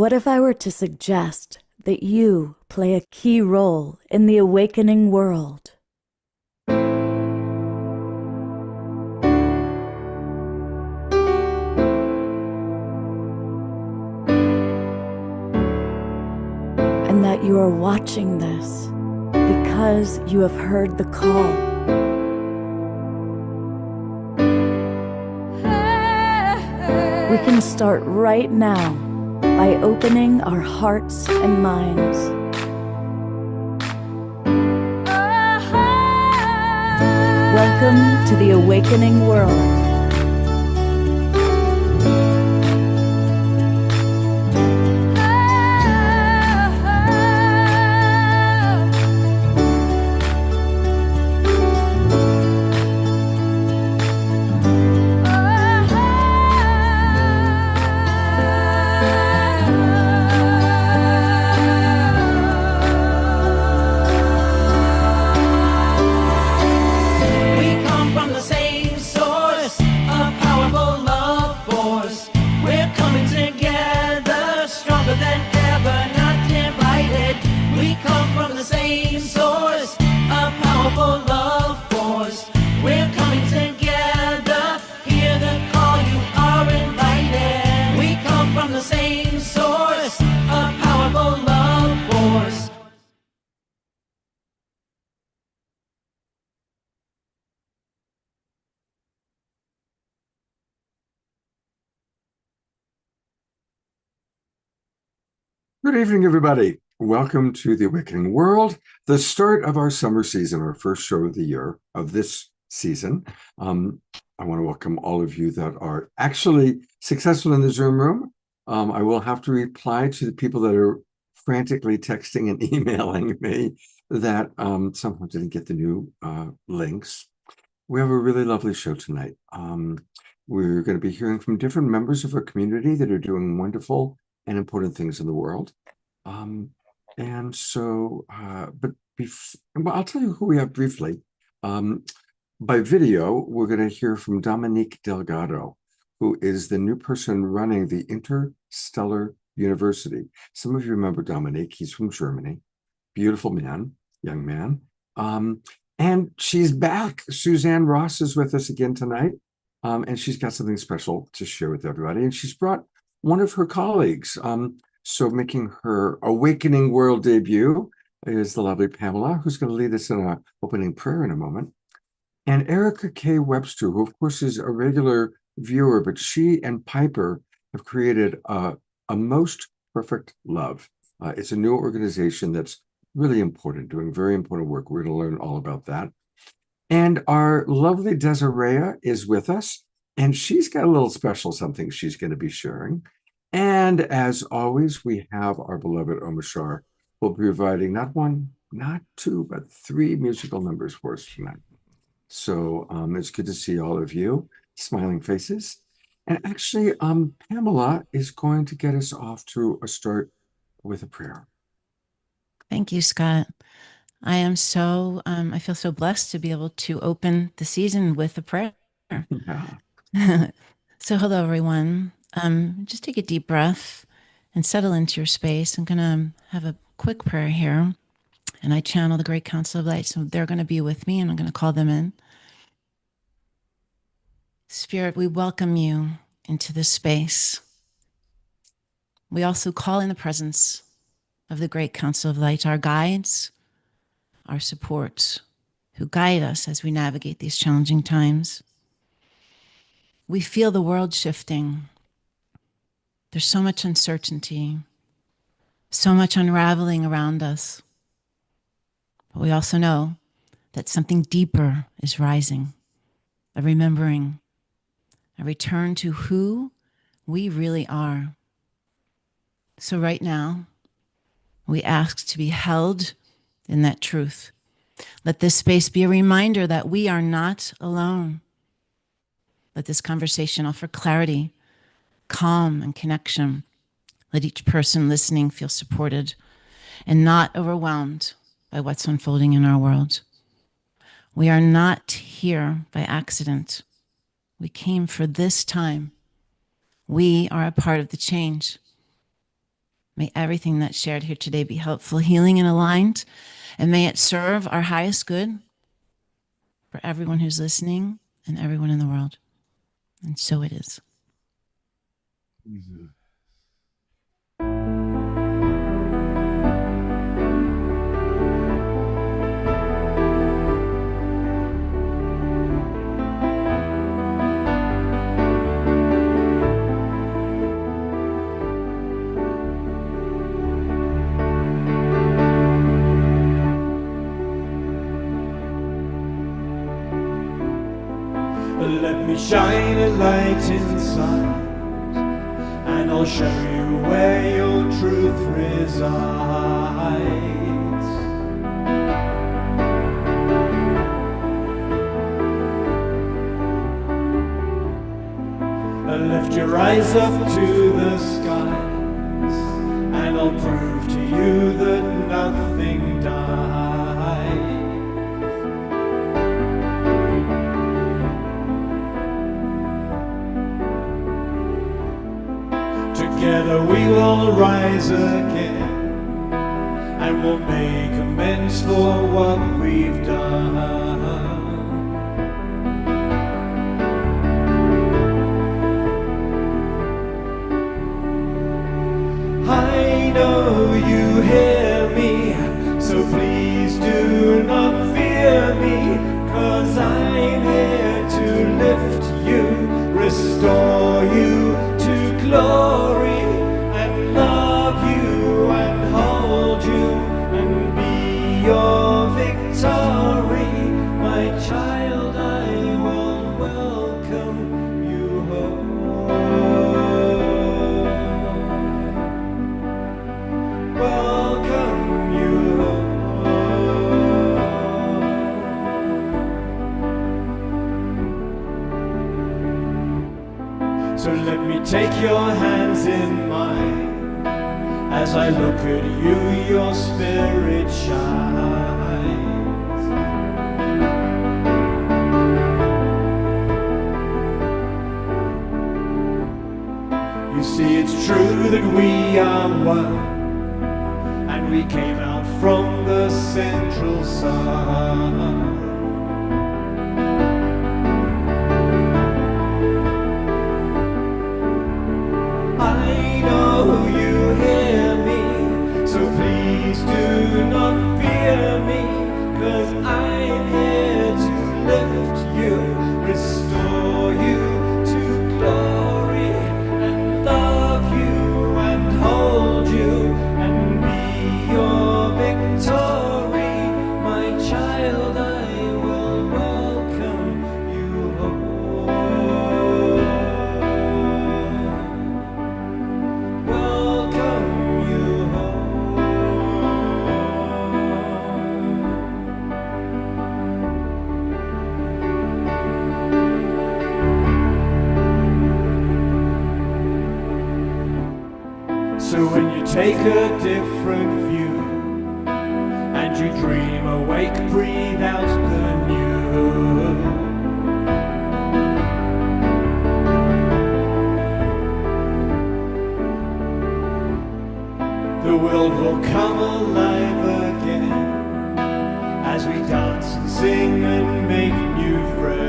What if I were to suggest that you play a key role in the awakening world? And that you are watching this because you have heard the call. We can start right now by opening our hearts and minds. Welcome to the awakening world. Good evening, everybody. Welcome to The Awakening World, the start of our summer season, our first show of the year of this season. I want to welcome all of you that are actually successful in the Zoom room. I will have to reply to the people that are frantically texting and emailing me that somehow didn't get the new links. We have a really lovely show tonight. We're going to be hearing from different members of our community that are doing wonderful and important things in the world. Well, I'll tell you who we have briefly. By video, we're going to hear from Dominique Delgado, who is the new person running the Interstellar University. Some of you remember Dominique. He's from Germany. Beautiful man, young man. And she's back. Suzanne Ross is with us again tonight. And she's got something special to share with everybody. And she's brought one of her colleagues. So making her Awakening World debut is the lovely Pamela, who's going to lead us in an opening prayer in a moment. And Erica K. Webster, who of course is a regular viewer, but she and Piper have created a Most Perfect Love. It's a new organization that's really important, doing very important work. We're going to learn all about that. And our lovely Desiree is with us. And she's got a little special something she's going to be sharing. And as always, we have our beloved Omashar, who will be providing not one, not two, but three musical numbers for us tonight. So it's good to see all of you, smiling faces. And actually, Pamela is going to get us off to a start with a prayer. Thank you, Scott. I am so, I feel so blessed to be able to open the season with a prayer. Yeah. So hello, everyone. Just take a deep breath and settle into your space. I'm going to have a quick prayer here, and I channel the Great Council of Light. So they're going to be with me, and I'm going to call them in. Spirit, we welcome you into this space. We also call in the presence of the Great Council of Light, our guides, our supports, who guide us as we navigate these challenging times. We feel the world shifting. There's so much uncertainty, so much unraveling around us. But we also know that something deeper is rising, a remembering, a return to who we really are. So right now, we ask to be held in that truth. Let this space be a reminder that we are not alone. Let this conversation offer clarity, calm, and connection. Let each person listening feel supported and not overwhelmed by what's unfolding in our world. We are not here by accident. We came for this time. We are a part of the change. May everything that's shared here today be helpful, healing, and aligned, and may it serve our highest good for everyone who's listening and everyone in the world. And so it is. Let me shine a light inside, and I'll show you where your truth resides. Lift your eyes up to the skies, and I'll prove to you that nothing dies. Together we will rise again, and we'll make amends for what we've done. I know you hear me, so please do not fear me, 'cause I'm here to lift you, restore you to glory, and love you and hold you and be your victory. My child, I will welcome you home. Welcome you home. So let me take your hands in mine. As I look at you, your spirit shines. You see, it's true that we are one, and we came out from the central sun. I know you hear me, so please do not fear me, 'cause I'm here to lift you, restore you to glory, and love you and hold you and be your victory. My child, I will welcome you home. Welcome you home. So when you take a different view, and you dream awake, breathe out the new. The world will come alive again, as we dance and sing and make new friends.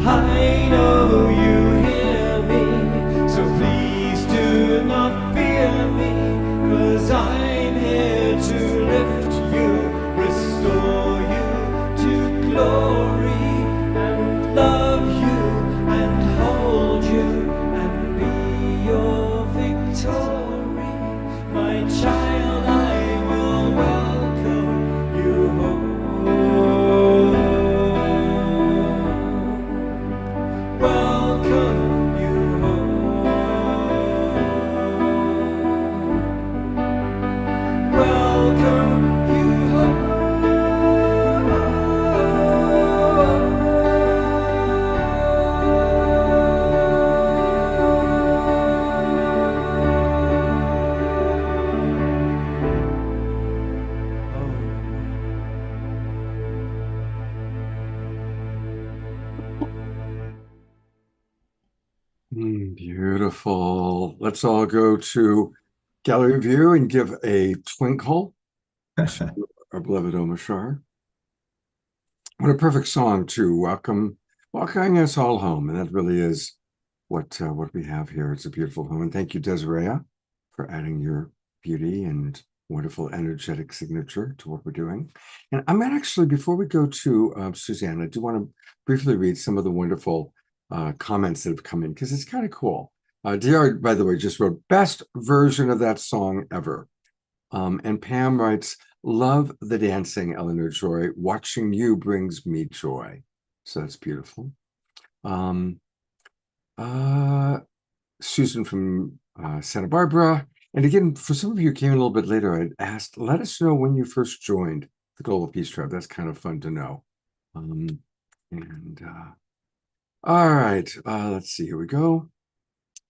I know you hear me, so please do not fear me, 'cause I'm here to lift you, restore you to glory, and love you and hold you and be your victory. My child, Beautiful. Let's all go to gallery view and give a twinkle to our beloved Omashar. What a perfect song to welcoming us all home. And that really is what we have here. It's a beautiful home. And thank you, Desiree, for adding your beauty and wonderful energetic signature to what we're doing. And I'm actually, before we go to Suzanne, I do want to briefly read some of the wonderful comments that have come in, because it's kind of cool. DR, by the way, just wrote, best version of that song ever. And Pam writes, love the dancing, Eleanor Joy. Watching you brings me joy. So that's beautiful. Susan from Santa Barbara. And again, for some of you who came a little bit later, I'd asked, let us know when you first joined the Global Peace Tribe. That's kind of fun to know. All right, let's see, here we go.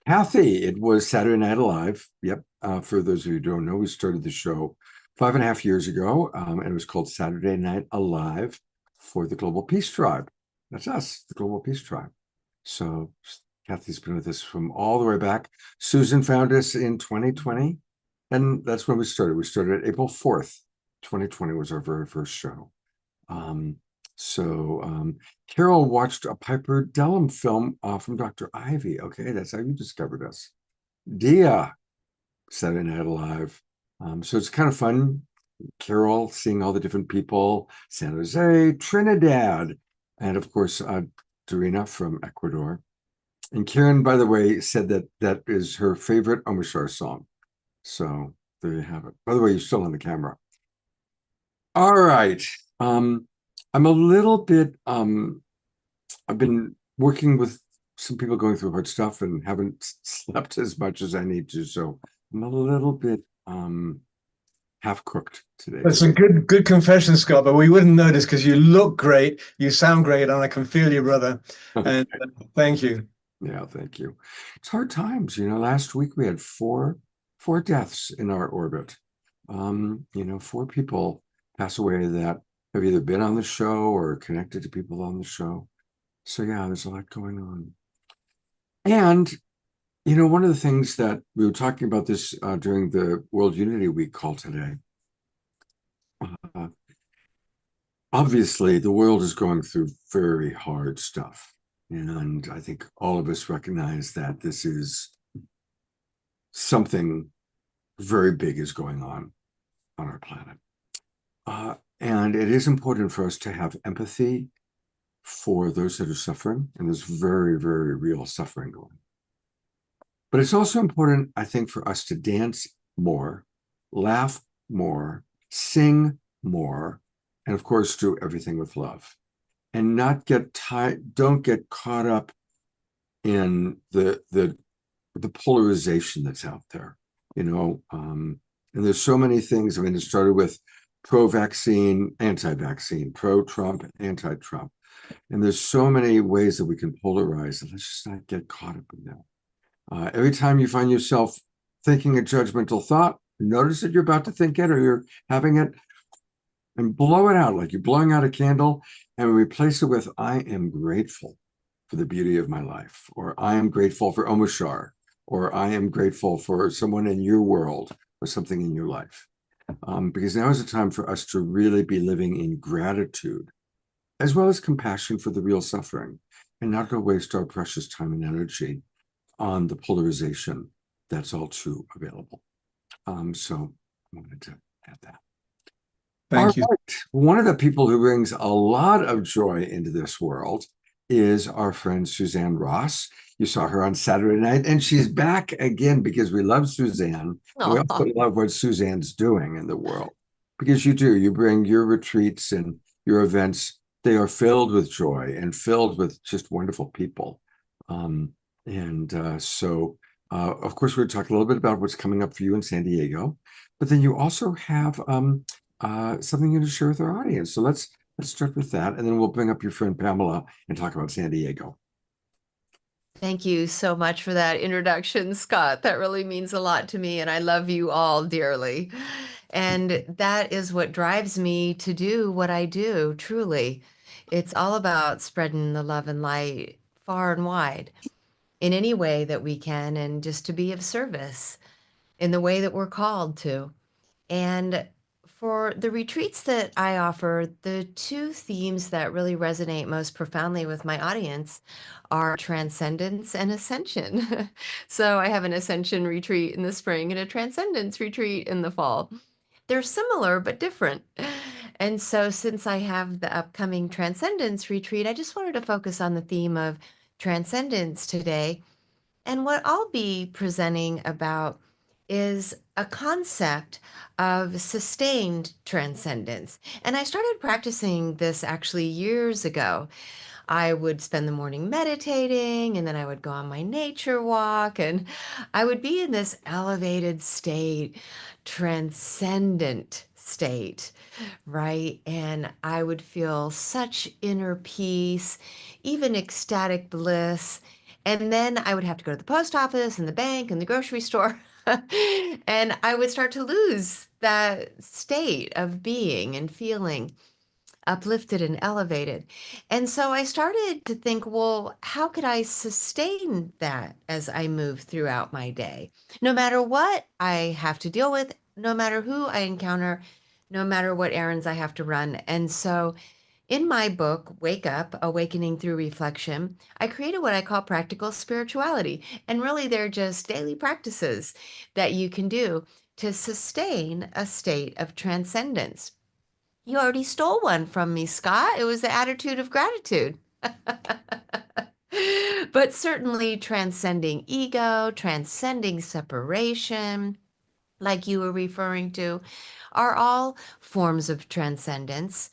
Kathy, it was Saturday Night Alive. Yep, for those of you who don't know, we started the show 5.5 years ago, and it was called Saturday Night Alive for the Global Peace Tribe. That's us, the Global Peace Tribe. So Kathy's been with us from all the way back. Susan found us in 2020, and that's when we started. We started April 4th, 2020 was our very first show. Carol watched a Piper Dellum film from Dr. Ivy. Okay, that's how you discovered us. Dia, Saturday Night Alive. So it's kind of fun. Carol seeing all the different people, San Jose, Trinidad, and of course, Dorina from Ecuador. And Karen, by the way, said that is her favorite Omashar song. So there you have it. By the way, you're still on the camera. All right. I'm a little bit, I've been working with some people going through hard stuff and haven't slept as much as I need to. So I'm a little bit half cooked today. That's a good confession, Scott, but we wouldn't notice because you look great, you sound great, and I can feel you, brother. And thank you. Yeah, thank you. It's hard times. Last week we had four deaths in our orbit. 4 people pass away that have either been on the show or connected to people on the show. So yeah, there's a lot going on. And, one of the things that we were talking about this during the World Unity Week call today, obviously the world is going through very hard stuff. And I think all of us recognize that this is something very big is going on our planet. And it is important for us to have empathy for those that are suffering, and there's very, very real suffering going on. But it's also important, I think, for us to dance more, laugh more, sing more, and of course, do everything with love. And not don't get caught up in the polarization that's out there, and there's so many things. I mean, it started with pro-vaccine, anti-vaccine, pro-Trump, anti-Trump. And there's so many ways that we can polarize, and let's just not get caught up in that. Every time you find yourself thinking a judgmental thought, notice that you're about to think it or you're having it, and blow it out like you're blowing out a candle, and replace it with, I am grateful for the beauty of my life, or I am grateful for Omashar, or I am grateful for someone in your world or something in your life. Because now is the time for us to really be living in gratitude, as well as compassion for the real suffering, and not to waste our precious time and energy on the polarization that's all too available. So I wanted to add that. Thank you. Right. One of the people who brings a lot of joy into this world is our friend Suzanne Ross. You saw her on Saturday night, and she's back again because we love Suzanne. And we also love what Suzanne's doing in the world, because you bring your retreats and your events. They are filled with joy and filled with just wonderful people. So of course, we're going to talk a little bit about what's coming up for you in San Diego, but then you also have something you to share with our audience. So let's start with that, and then we'll bring up your friend Pamela and talk about San Diego. Thank you so much for that introduction, Scott. That really means a lot to me, and I love you all dearly. And that is what drives me to do what I do, truly. It's all about spreading the love and light far and wide. in any way that we can, and just to be of service in the way that we're called to. And for the retreats that I offer, the two themes that really resonate most profoundly with my audience are transcendence and ascension. So I have an ascension retreat in the spring and a transcendence retreat in the fall. They're similar but different. And so, since I have the upcoming transcendence retreat, I just wanted to focus on the theme of transcendence today. And what I'll be presenting about is a concept of sustained transcendence. And I started practicing this actually years ago. I would spend the morning meditating, and then I would go on my nature walk, and I would be in this elevated state, transcendent state, right? And I would feel such inner peace, even ecstatic bliss. And then I would have to go to the post office and the bank and the grocery store. And I would start to lose that state of being and feeling uplifted and elevated. And so I started to think, well, how could I sustain that as I move throughout my day? No matter what I have to deal with, no matter who I encounter, no matter what errands I have to run. And so in my book, Wake Up, Awakening Through Reflection, I created what I call practical spirituality. And really, they're just daily practices that you can do to sustain a state of transcendence. You already stole one from me, Scott. It was the attitude of gratitude. But certainly transcending ego, transcending separation, like you were referring to, are all forms of transcendence.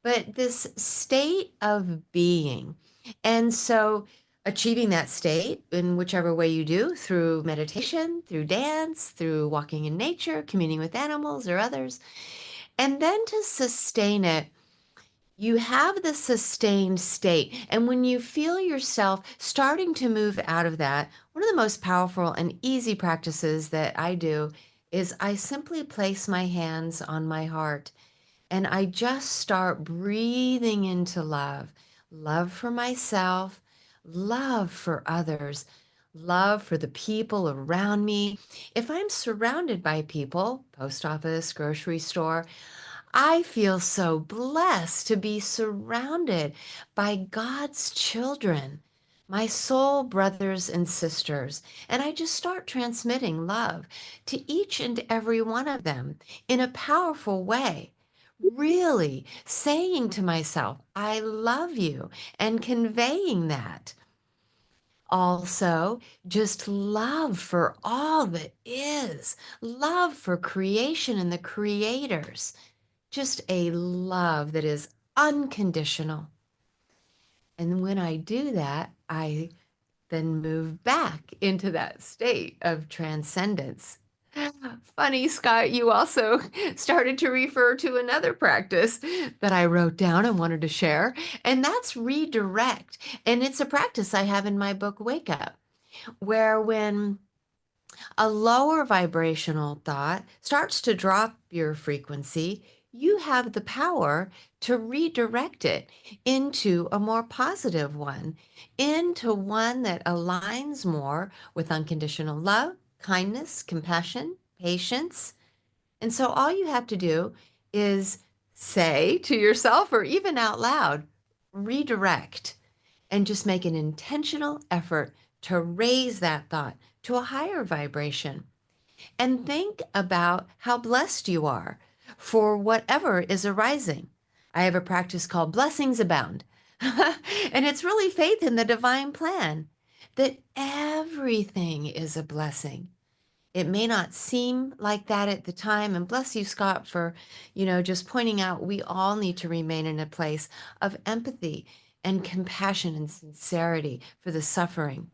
But this state of being. And so achieving that state in whichever way you do, through meditation, through dance, through walking in nature, communing with animals or others, and then to sustain it, you have the sustained state. And when you feel yourself starting to move out of that, one of the most powerful and easy practices that I do is I simply place my hands on my heart and I just start breathing into love, love for myself, love for others, love for the people around me. If I'm surrounded by people, post office, grocery store, I feel so blessed to be surrounded by God's children, my soul brothers and sisters. And I just start transmitting love to each and every one of them in a powerful way. Really saying to myself, I love you, and conveying that. Also, just love for all that is, love for creation and the creators, just a love that is unconditional. And when I do that, I then move back into that state of transcendence. Funny, Scott, you also started to refer to another practice that I wrote down and wanted to share, and that's redirect. And it's a practice I have in my book, Wake Up, where when a lower vibrational thought starts to drop your frequency, you have the power to redirect it into a more positive one, into one that aligns more with unconditional love, kindness, compassion, patience. And so all you have to do is say to yourself or even out loud, redirect, and just make an intentional effort to raise that thought to a higher vibration. And think about how blessed you are for whatever is arising. I have a practice called Blessings Abound. And it's really faith in the divine plan that everything is a blessing. It may not seem like that at the time. And bless you, Scott, for, just pointing out we all need to remain in a place of empathy and compassion and sincerity for the suffering.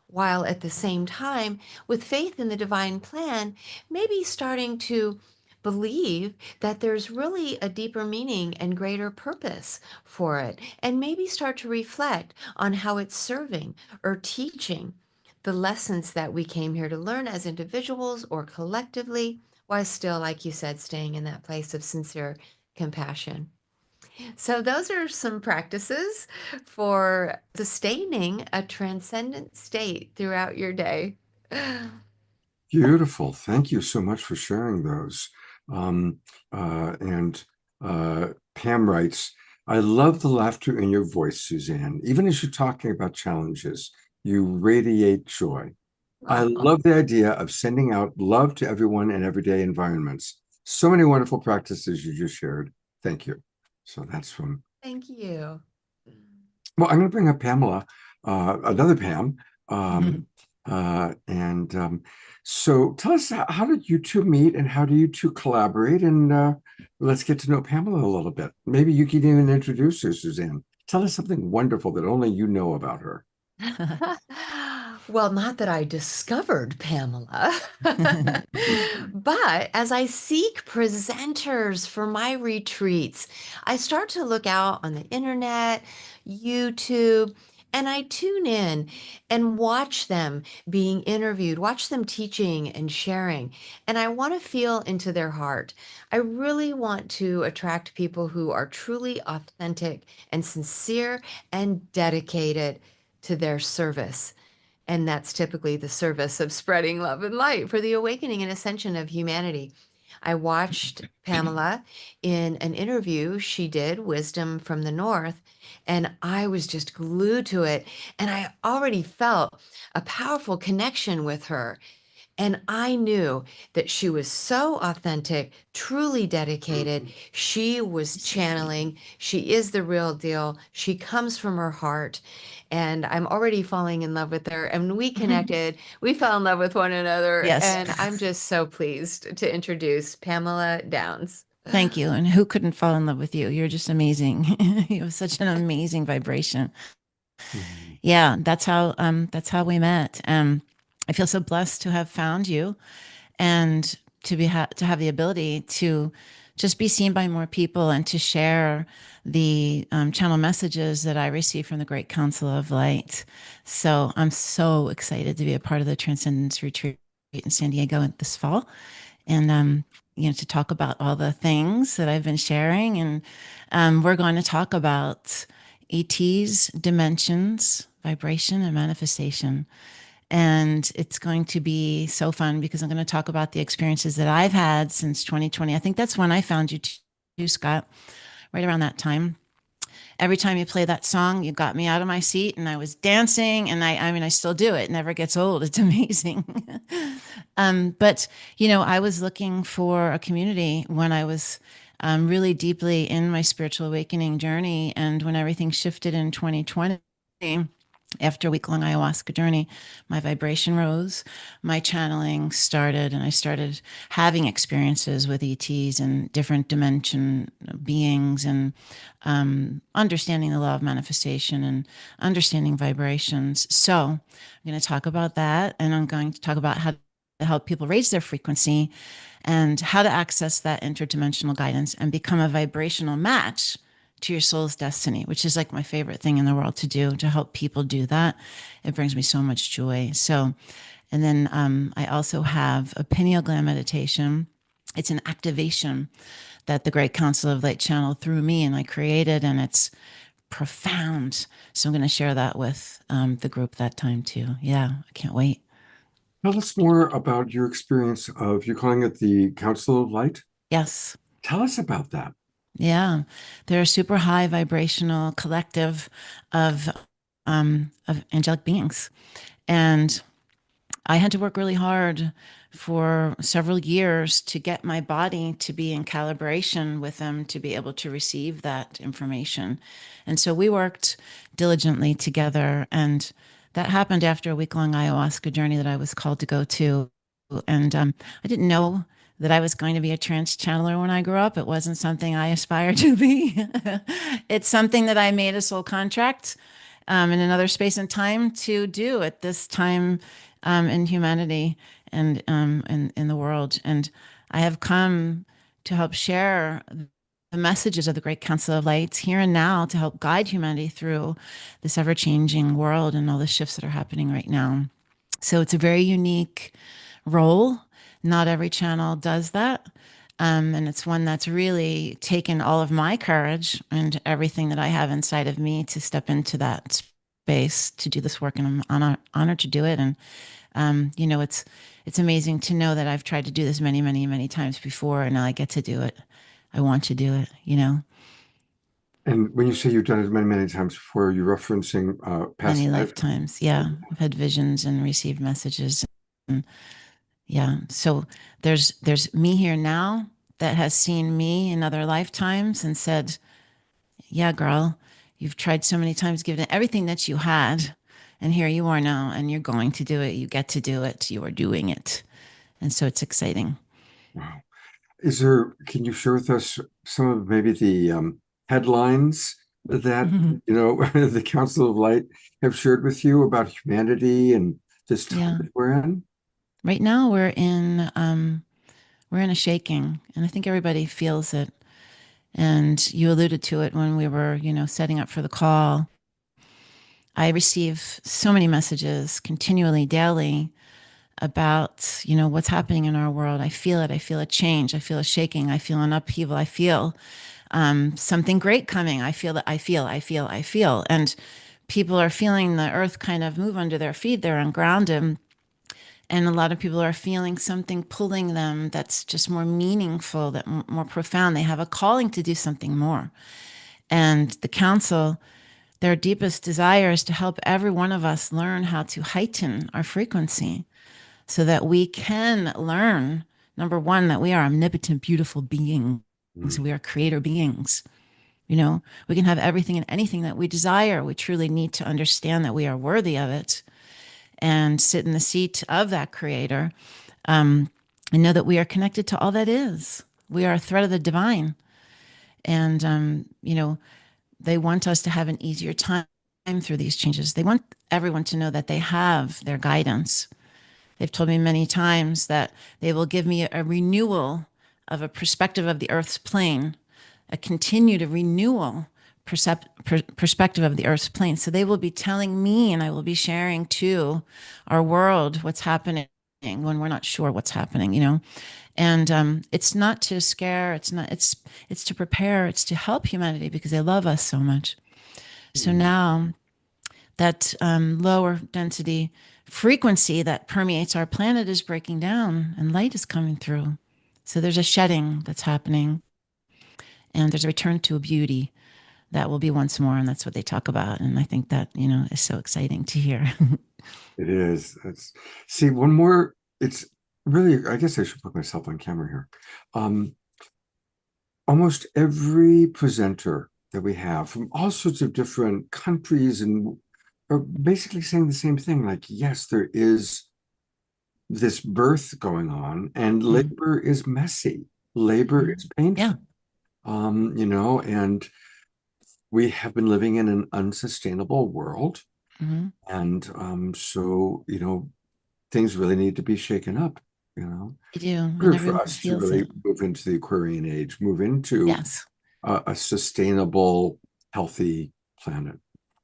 While at the same time, with faith in the divine plan, maybe starting to believe that there's really a deeper meaning and greater purpose for it, and maybe start to reflect on how it's serving or teaching the lessons that we came here to learn as individuals or collectively, while still, like you said, staying in that place of sincere compassion. So those are some practices for sustaining a transcendent state throughout your day. Beautiful. Thank you so much for sharing those. And Pam writes, I love the laughter in your voice, Suzanne. Even as you're talking about challenges, you radiate joy. I love the idea of sending out love to everyone in everyday environments. So many wonderful practices you just shared. Thank you. So that's from, Thank you. well, I'm going to bring up Pamela, another Pam. So tell us, how did you two meet and how do you two collaborate? And let's get to know Pamela a little bit. Maybe you can even introduce her, Suzanne. Tell us something wonderful that only you know about her. Well, not that I discovered Pamela, but as I seek presenters for my retreats, I start to look out on the internet, YouTube, and I tune in and watch them being interviewed, watch them teaching and sharing. And I want to feel into their heart. I really want to attract people who are truly authentic and sincere and dedicated to their service. And that's typically the service of spreading love and light for the awakening and ascension of humanity. I watched Pamela in an interview she did, Wisdom from the North, and I was just glued to it. And I already felt a powerful connection with her. And I knew that she was so authentic, truly dedicated. She was channeling. She is the real deal. She comes from her heart. And I'm already falling in love with her. And we connected. We fell in love with one another. Yes. And I'm just so pleased to introduce Pamela Downs. Thank you. And who couldn't fall in love with you? You're just amazing. You have such an amazing vibration. Yeah, that's how we met. I feel so blessed to have found you and to to have the ability to just be seen by more people and to share the channel messages that I receive from the Great Council of Light. So I'm so excited to be a part of the Transcendence Retreat in San Diego this fall. And to talk about all the things that I've been sharing. And we're going to talk about ETs, dimensions, vibration, and manifestation. And it's going to be so fun because I'm going to talk about the experiences that I've had since 2020. I think that's when I found you too, Scott, right around that time. Every time you play that song, you got me out of my seat and I was dancing, and I still do it. It never gets old. It's amazing. But I was looking for a community when I was really deeply in my spiritual awakening journey. And when everything shifted in 2020, after a week-long ayahuasca journey, my vibration rose, my channeling started, and I started having experiences with ETs and different dimension beings, and understanding the law of manifestation and understanding vibrations. So I'm going to talk about that, and I'm going to talk about how to help people raise their frequency and how to access that interdimensional guidance and become a vibrational match to your soul's destiny, which is like my favorite thing in the world to do, to help people do that. It brings me so much joy. So, and then I also have a pineal gland meditation. It's an activation that the Great Council of Light channeled through me and I created, and it's profound. So I'm going to share that with the group that time too. Yeah, I can't wait. Tell us more about your experience of, you're calling it the Council of Light? Yes. Tell us about that. Yeah, they're a super high vibrational collective of angelic beings. And I had to work really hard for several years to get my body to be in calibration with them to be able to receive that information. And so we worked diligently together. And that happened after a week-long ayahuasca journey that I was called to go to. And I didn't know that I was going to be a trance channeler when I grew up. It wasn't something I aspired to be. It's something that I made a soul contract in another space and time to do at this time in humanity and in the world. And I have come to help share the messages of the Great Council of Lights here and now to help guide humanity through this ever-changing world and all the shifts that are happening right now. So it's a very unique role. Not every channel does that. And it's one that's really taken all of my courage and everything that I have inside of me to step into that space to do this work. And I'm honored to do it. And, you know, it's amazing to know that I've tried to do this many, many, many times before, and now I get to do it. I want to do it, you know. And when you say you've done it many, many times before, you're referencing past Many life? lifetimes. Yeah. I've had visions and received messages. And yeah. So there's me here now that has seen me in other lifetimes and said, yeah, girl, you've tried so many times, given it everything that you had. And here you are now, and you're going to do it. You get to do it. You are doing it. And so it's exciting. Wow. Can you share with us some of maybe the headlines that, you know, the Council of Light have shared with you about humanity and this time Yeah. that we're in? Right now we're in a shaking, and I think everybody feels it. And you alluded to it when we were, you know, setting up for the call. I receive so many messages continually, daily, about, you know, what's happening in our world. I feel it. I feel a change. I feel a shaking. I feel an upheaval. I feel something great coming. I feel that. I feel. And people are feeling the earth kind of move under their feet. They're ungrounded. And a lot of people are feeling something pulling them that's just more meaningful, that more profound. They have a calling to do something more. And the council, their deepest desire is to help every one of us learn how to heighten our frequency so that we can learn, number one, that we are omnipotent, beautiful beings. We are creator beings. You know, we can have everything and anything that we desire. We truly need to understand that we are worthy of it and sit in the seat of that creator, and know that we are connected to all that is. We are a thread of the divine. And, you know, they want us to have an easier time through these changes. They want everyone to know that they have their guidance. They've told me many times that they will give me a renewal of a perspective of the Earth's plane, a continued renewal perspective of the Earth's plane. So they will be telling me, and I will be sharing to our world what's happening when we're not sure what's happening, you know. And it's not to scare, it's to prepare, it's to help humanity because they love us so much. So now that lower density frequency that permeates our planet is breaking down and light is coming through. So there's a shedding that's happening, and there's a return to a beauty that will be once more. And that's what they talk about. And I think that, you know, is so exciting to hear. It is. See, one more, it's really, I guess I should put myself on camera here. Almost every presenter that we have from all sorts of different countries and are basically saying the same thing. Like, yes, there is this birth going on, and labor is messy. Labor is painful. Yeah. You know, and we have been living in an unsustainable world. And so, you know, things really need to be shaken up, you know. They do. Good for us to really move into the Aquarian age, move into yes. A sustainable, healthy planet.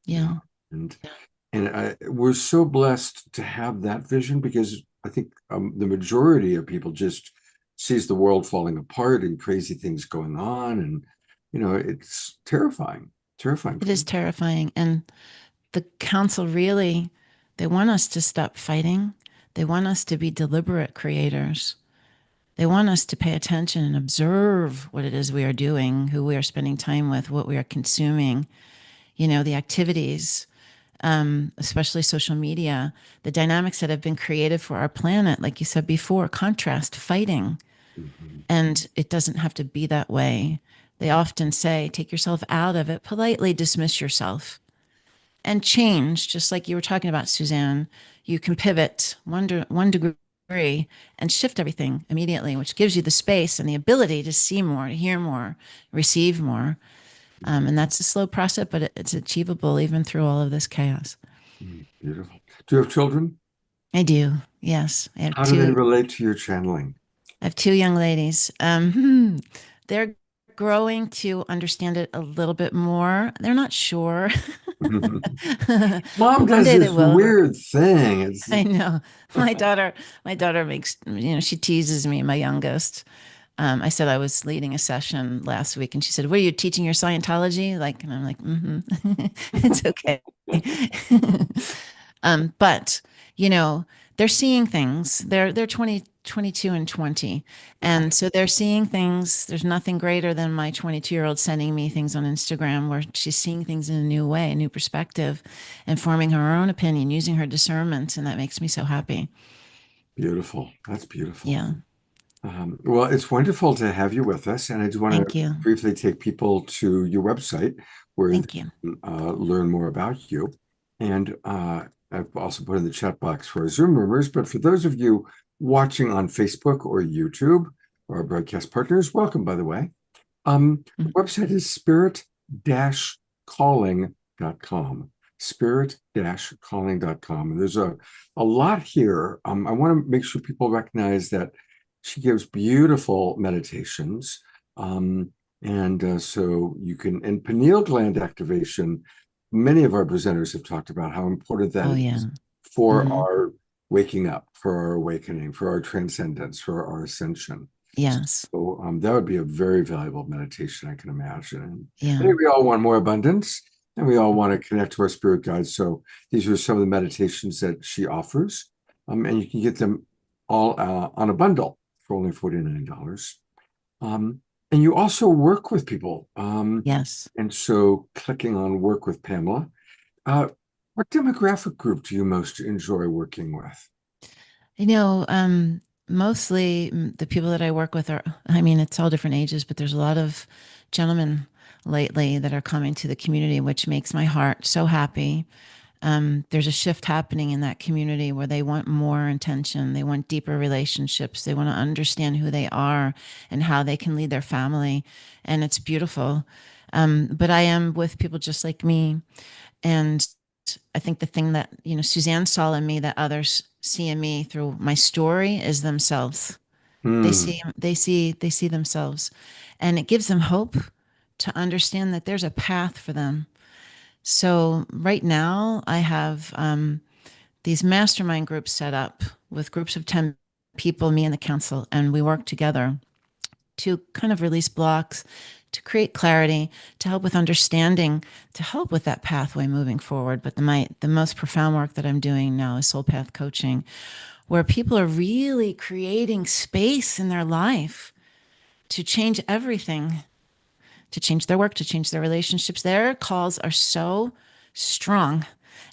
Yeah. And we're so blessed to have that vision, because I think the majority of people just sees the world falling apart and crazy things going on, and you know, it's terrifying. It is terrifying. And the council really, they want us to stop fighting. They want us to be deliberate creators. They want us to pay attention and observe what it is we are doing, who we are spending time with, what we are consuming, you know, the activities, especially social media, the dynamics that have been created for our planet, like you said before, contrast, fighting. And it doesn't have to be that way. They often say, take yourself out of it, politely dismiss yourself and change. Just like you were talking about, Suzanne, you can pivot one degree and shift everything immediately, which gives you the space and the ability to see more, to hear more, receive more. And that's a slow process, but it's achievable even through all of this chaos. Beautiful. Do you have children? I do. Yes. I have How do they relate to your channeling? I have two young ladies. They're growing to understand it a little bit more. They're not sure. Mom does this weird thing. I know. My daughter makes, you know, she teases me, my youngest. I said I was leading a session last week, and she said, "What are you teaching your Scientology?" Like, and I'm like, it's okay. But you know, they're seeing things. They're 20, 22 and 20. And so they're seeing things. There's nothing greater than my 22-year-old sending me things on Instagram where she's seeing things in a new way, a new perspective, and forming her own opinion, using her discernment. And that makes me so happy. Beautiful. That's beautiful. Yeah. Well, it's wonderful to have you with us. And I just want Thank to you. briefly take people to your website where Thank they you. can learn more about you. And I've also put in the chat box for our Zoom roomers. But for those of you watching on Facebook or YouTube, our broadcast partners, welcome, by the way. The website is spirit-calling.com. Spirit-calling.com. And there's a lot here. I want to make sure people recognize that she gives beautiful meditations. So you can, and pineal gland activation, many of our presenters have talked about how important that is for our waking up, for our awakening, for our transcendence, for our ascension. Yes. So that would be a very valuable meditation, I can imagine. Yeah. I think we all want more abundance, and we all want to connect to our spirit guides. So these are some of the meditations that she offers, and you can get them all on a bundle for only $49. And you also work with people. Yes. And so clicking on Work with Pamela, what demographic group do you most enjoy working with? You know, mostly the people that I work with are, I mean, it's all different ages, but there's a lot of gentlemen lately that are coming to the community, which makes my heart so happy. There's a shift happening in that community where they want more intention. They want deeper relationships. They want to understand who they are and how they can lead their family. And it's beautiful. But I am with people just like me. And I think the thing that, you know, Suzanne saw in me that others see in me through my story is themselves. They see themselves, and it gives them hope to understand that there's a path for them. So right now I have these mastermind groups set up with groups of 10 people, me and the council, and we work together to kind of release blocks, to create clarity, to help with understanding, to help with that pathway moving forward. But the most profound work that I'm doing now is Soul Path Coaching, where people are really creating space in their life to change everything, to change their work, to change their relationships. Their calls are so strong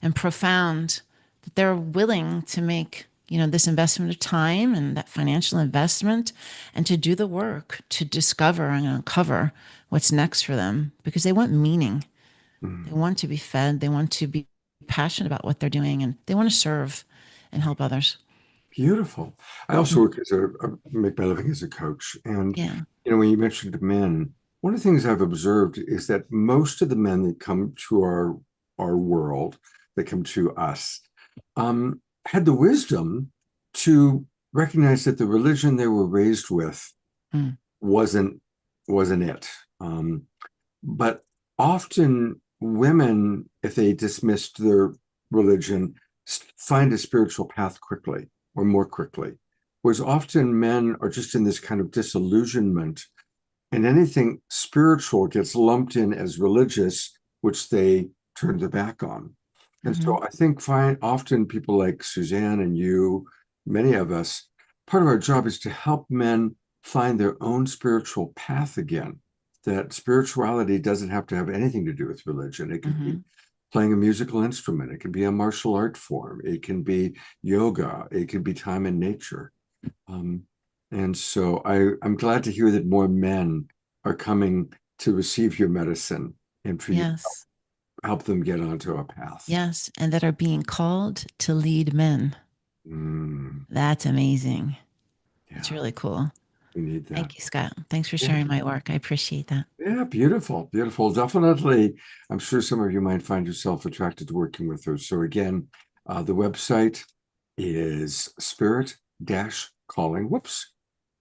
and profound that they're willing to make, you know, this investment of time and that financial investment, and to do the work to discover and uncover what's next for them, because they want meaning. They want to be fed. They want to be passionate about what they're doing, and they want to serve and help others. Beautiful. I also work as make my living as a coach. And, Yeah. you know, when you mentioned men, one of the things I've observed is that most of the men that come to our world, that come to us, had the wisdom to recognize that the religion they were raised with wasn't it. But often women, if they dismissed their religion, find a spiritual path quickly or more quickly. Whereas often men are just in this kind of disillusionment, and anything spiritual gets lumped in as religious, which they turn their back on. And so I think often people like Suzanne and you, many of us, part of our job is to help men find their own spiritual path again. That spirituality doesn't have to have anything to do with religion. It can be playing a musical instrument. It can be a martial art form. It can be yoga. It can be time in nature. And so I'm glad to hear that more men are coming to receive your medicine and for you to help them get onto a path. Yes. And that are being called to lead men. That's amazing. Yeah, it's really cool. we need that. Thank you, Scott. Thanks for sharing my work. I appreciate that. Yeah, beautiful, beautiful. Definitely. I'm sure some of you might find yourself attracted to working with her. So again, the website is spirit-calling. Whoops,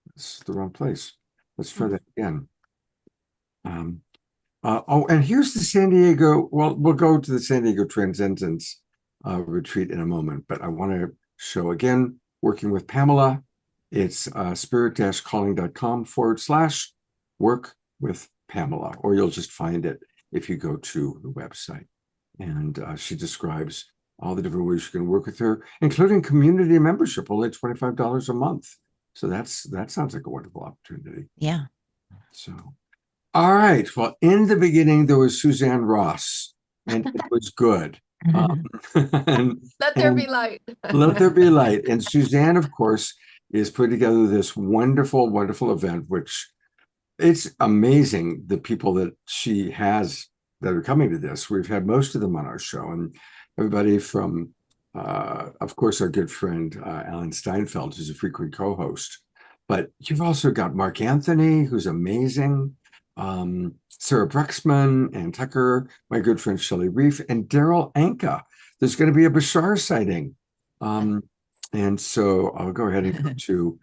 that's the wrong place. Let's try that again. And here's the San Diego. Well, we'll go to the San Diego Transcendence retreat in a moment, but I want to show again, working with Pamela It's spirit-calling.com/work with Pamela, or you'll just find it if you go to the website. And she describes all the different ways you can work with her, including community membership, only $25 a month. So that sounds like a wonderful opportunity. Yeah. So, all right. Well, in the beginning, there was Suzanne Ross, and it was good. And, Let there and be light. let there be light. And Suzanne, of course, is putting together this wonderful, wonderful event, which it's amazing the people that she has that are coming to this. We've had most of them on our show, and everybody from, of course, our good friend Alan Steinfeld, who's a frequent co-host. But you've also got Mark Anthony, who's amazing, Sarah Bruxman, Ann Tucker, my good friend Shelley Reef, and Daryl Anka. There's going to be a Bashar sighting. And so I'll go ahead and go to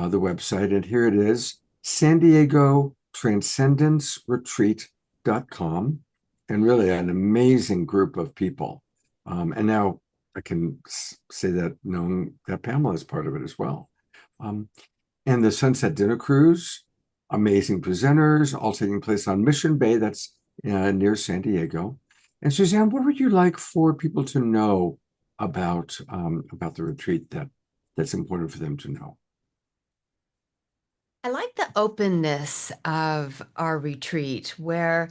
the website, and here it is, San Diego Transcendence Retreat.com, and really an amazing group of people. And now I can say that knowing that Pamela is part of it as well. And the Sunset Dinner Cruise, amazing presenters, all taking place on Mission Bay, that's near San Diego. And Suzanne, what would you like for people to know about the retreat that's important for them to know? I like the openness of our retreat, where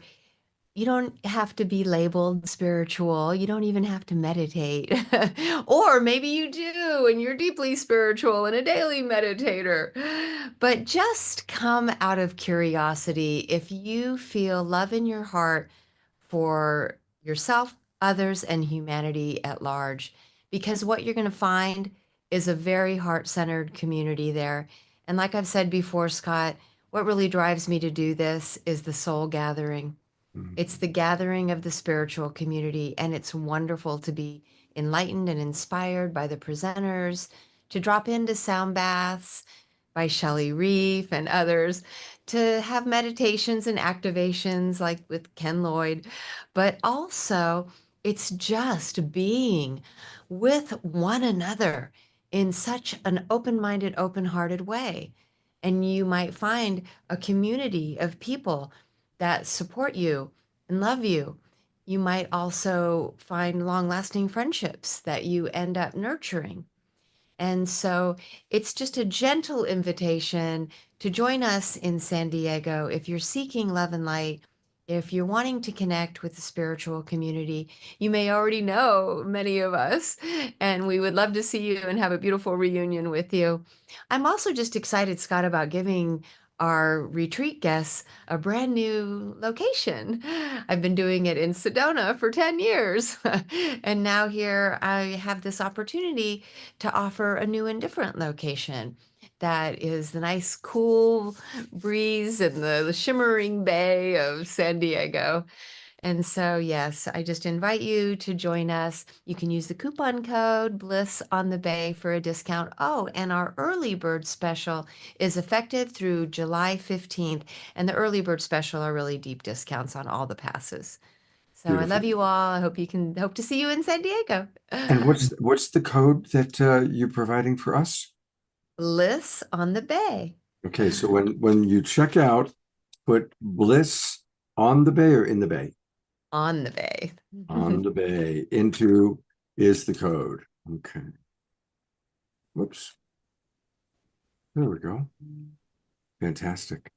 you don't have to be labeled spiritual. You don't even have to meditate. Or maybe you do, and you're deeply spiritual and a daily meditator. But just come out of curiosity. If you feel love in your heart for yourself, others, and humanity at large, because what you're going to find is a very heart-centered community there. And like I've said before, Scott, what really drives me to do this is the soul gathering. It's the gathering of the spiritual community, and it's wonderful to be enlightened and inspired by the presenters, to drop into sound baths by Shelley Reef and others, to have meditations and activations like with Ken Lloyd, but also it's just being with one another in such an open-minded, open-hearted way. And you might find a community of people that support you and love you. You might also find long-lasting friendships that you end up nurturing. And so it's just a gentle invitation to join us in San Diego if you're seeking love and light. If you're wanting to connect with the spiritual community, you may already know many of us, and we would love to see you and have a beautiful reunion with you. I'm also just excited, Scott, about giving our retreat guests a brand new location. I've been doing it in Sedona for 10 years. And now here I have this opportunity to offer a new and different location that is the nice cool breeze and the shimmering bay of San Diego. And so, yes, I just invite you to join us. You can use the coupon code BLISS on the Bay for a discount. Oh, and our early bird special is effective through July 15th. And the early bird special are really deep discounts on all the passes. So I love Beautiful. you all. I hope to see you in San Diego. And what's the code that you're providing for us? Bliss on the Bay. Okay, so when you check out, put Bliss on the Bay or in the Bay? On the Bay. On the Bay. Into is the code. Okay. Whoops. There we go. Fantastic.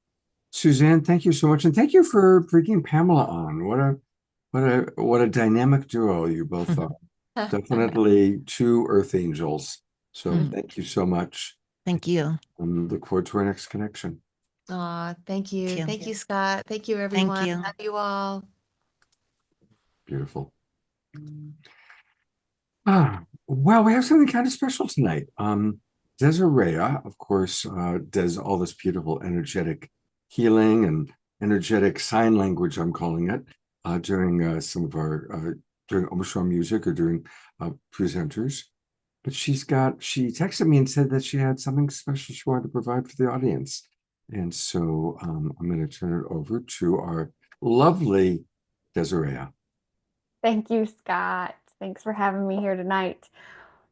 Suzanne, thank you so much. And thank you for bringing Pamela on. What a dynamic duo you both are. Definitely two earth angels. So thank you so much. Thank you. Look forward to our next connection. Aw, thank you. Thank you. Thank you, Scott. Thank you, everyone. you. Love you all. Beautiful. Well, we have something kind of special tonight. Desiree, of course, does all this beautiful energetic healing and energetic sign language, I'm calling it, during some of our during Om music or during presenters. But she texted me and said that she had something special she wanted to provide for the audience. And so I'm going to turn it over to our lovely Desiree. Thank you, Scott. Thanks for having me here tonight.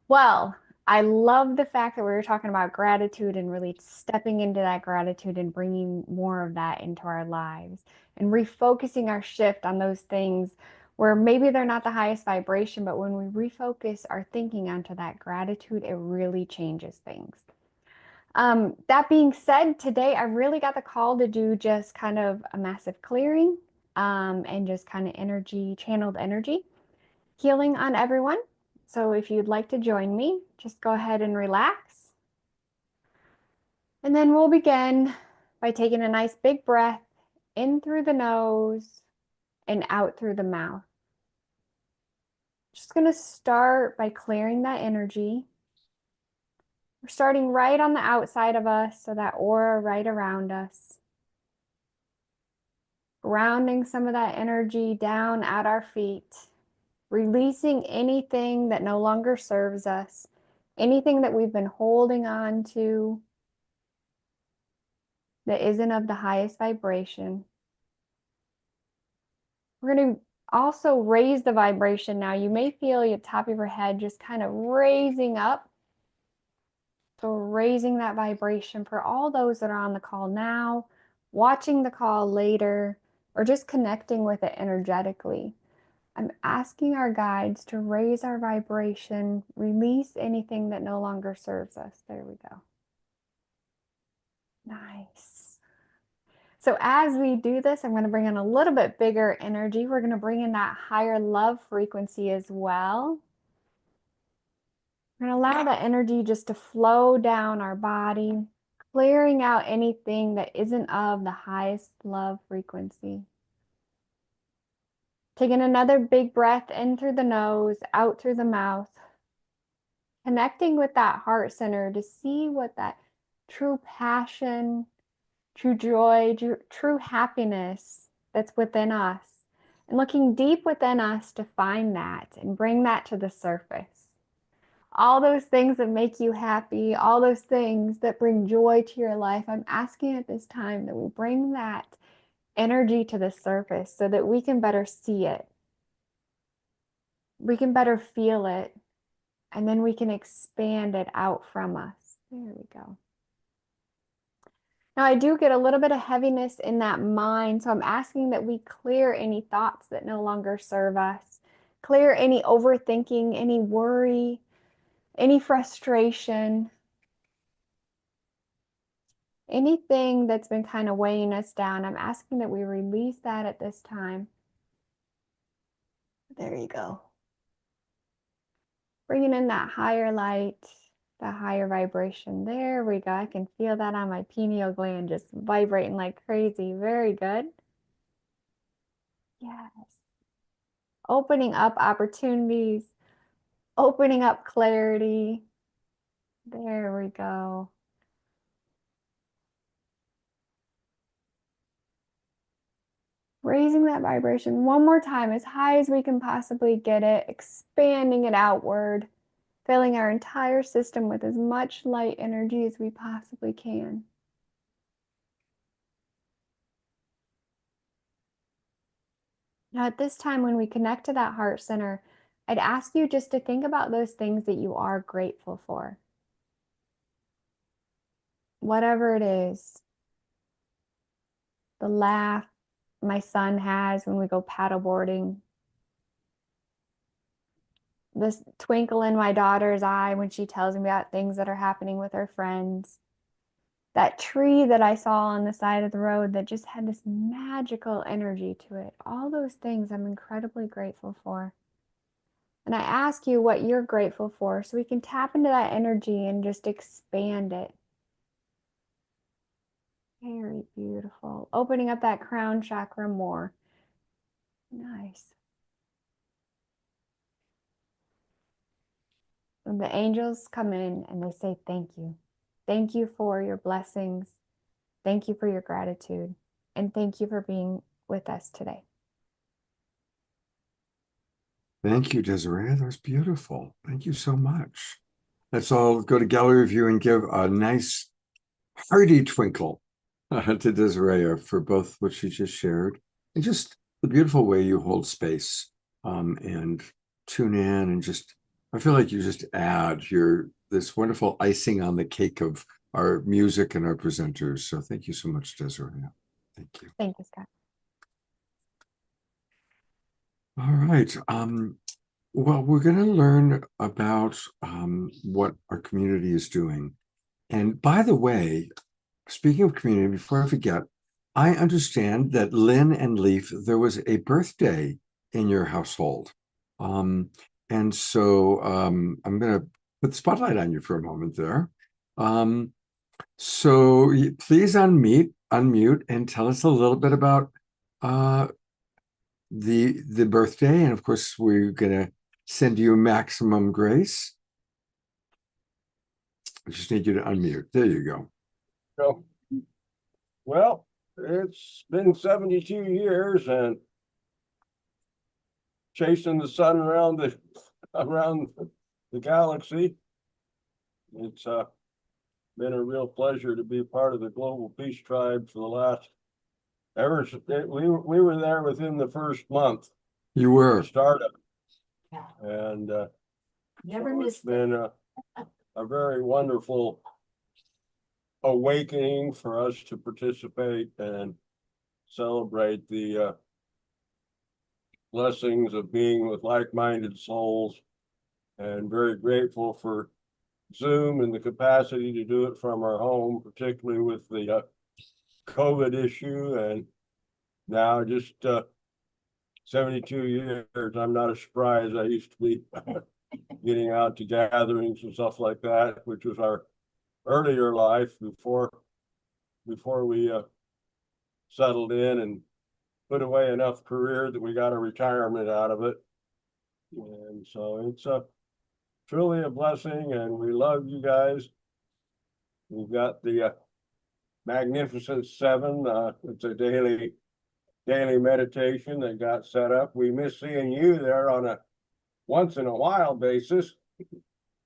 Well, I love the fact that we were talking about gratitude and really stepping into that gratitude and bringing more of that into our lives and refocusing our shift on those things where maybe they're not the highest vibration, but when we refocus our thinking onto that gratitude, it really changes things. That being said, today I really got the call to do just kind of a massive clearing and just kind of channeled energy healing on everyone. So if you'd like to join me, just go ahead and relax. And then we'll begin by taking a nice big breath in through the nose and out through the mouth. Just going to start by clearing that energy. We're starting right on the outside of us, so that aura right around us. Grounding some of that energy down at our feet. Releasing anything that no longer serves us, anything that we've been holding on to that isn't of the highest vibration. We're going to also raise the vibration now. You may feel the top of your head just kind of raising up. So raising that vibration for all those that are on the call now, watching the call later, or just connecting with it energetically. I'm asking our guides to raise our vibration, release anything that no longer serves us. There we go. Nice. So as we do this, I'm going to bring in a little bit bigger energy. We're going to bring in that higher love frequency as well. We're going to allow that energy just to flow down our body, clearing out anything that isn't of the highest love frequency. Taking another big breath in through the nose, out through the mouth. Connecting with that heart center to see what that true passion, true joy, true happiness that's within us. And looking deep within us to find that and bring that to the surface. All those things that make you happy, all those things that bring joy to your life, I'm asking at this time that we bring that energy to the surface so that we can better see it. We can better feel it. And then we can expand it out from us. There we go. Now I do get a little bit of heaviness in that mind. So I'm asking that we clear any thoughts that no longer serve us. Clear any overthinking, any worry, any frustration. Anything that's been kind of weighing us down, I'm asking that we release that at this time. There you go. Bringing in that higher light, that higher vibration. There we go. I can feel that on my pineal gland just vibrating like crazy. Very good. Yes. Opening up opportunities, opening up clarity. There we go. Raising that vibration one more time, as high as we can possibly get it, expanding it outward, filling our entire system with as much light energy as we possibly can. Now, at this time, when we connect to that heart center, I'd ask you just to think about those things that you are grateful for. Whatever it is, the laugh my son has when we go paddleboarding, this twinkle in my daughter's eye when she tells me about things that are happening with her friends, that tree that I saw on the side of the road that just had this magical energy to it. All those things I'm incredibly grateful for. And I ask you what you're grateful for so we can tap into that energy and just expand it. Very beautiful. Opening up that crown chakra more. Nice. And the angels come in and they say, thank you. Thank you for your blessings. Thank you for your gratitude. And thank you for being with us today. Thank you, Desiree. That was beautiful. Thank you so much. Let's all go to gallery view and give a nice hearty twinkle to Desiree for both what she just shared and just the beautiful way you hold space and tune in and just, I feel like you just add your this wonderful icing on the cake of our music and our presenters. So thank you so much, Desiree. Thank you. Thank you, Scott. All right. Well, we're going to learn about what our community is doing. And by the way, speaking of community, before I forget, I understand that Lynn and Leaf, there was a birthday in your household. And so I'm going to put the spotlight on you for a moment there. So please unmute and tell us a little bit about the birthday. And of course, we're going to send you maximum grace. I just need you to unmute. There you go. So, well, it's been 72 years and chasing the sun around the galaxy. It's been a real pleasure to be part of the Global Peace Tribe for the last we were there within the first month. You were. Startup. Yeah. And Never so missed it's been a very wonderful awakening for us to participate and celebrate the blessings of being with like-minded souls, and very grateful for Zoom and the capacity to do it from our home, particularly with the COVID issue. And now just 72 years, I'm not as spry as I used to be getting out to gatherings and stuff like that, which was our earlier life before we settled in and put away enough career that we got a retirement out of it. And so it's truly a blessing, and we love you guys. We've got the Magnificent Seven. It's a daily meditation that got set up. We miss seeing you there on a once in a while basis.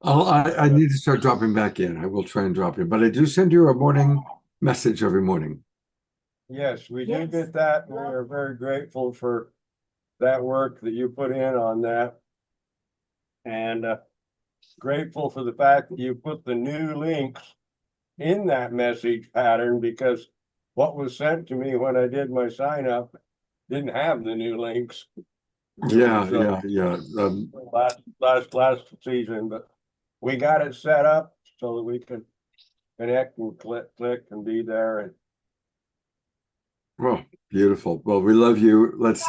Oh, I need to start dropping back in. I will try and drop in, but I do send you a morning message every morning. Yes, we do Yes. get that. We are very grateful for that work that you put in on that. And grateful for the fact that you put the new links in that message pattern, because what was sent to me when I did my sign up didn't have the new links. Yeah, So, yeah. last season, but we got it set up so that we can connect and click and be there. And Well, beautiful. Well, we love you. Let's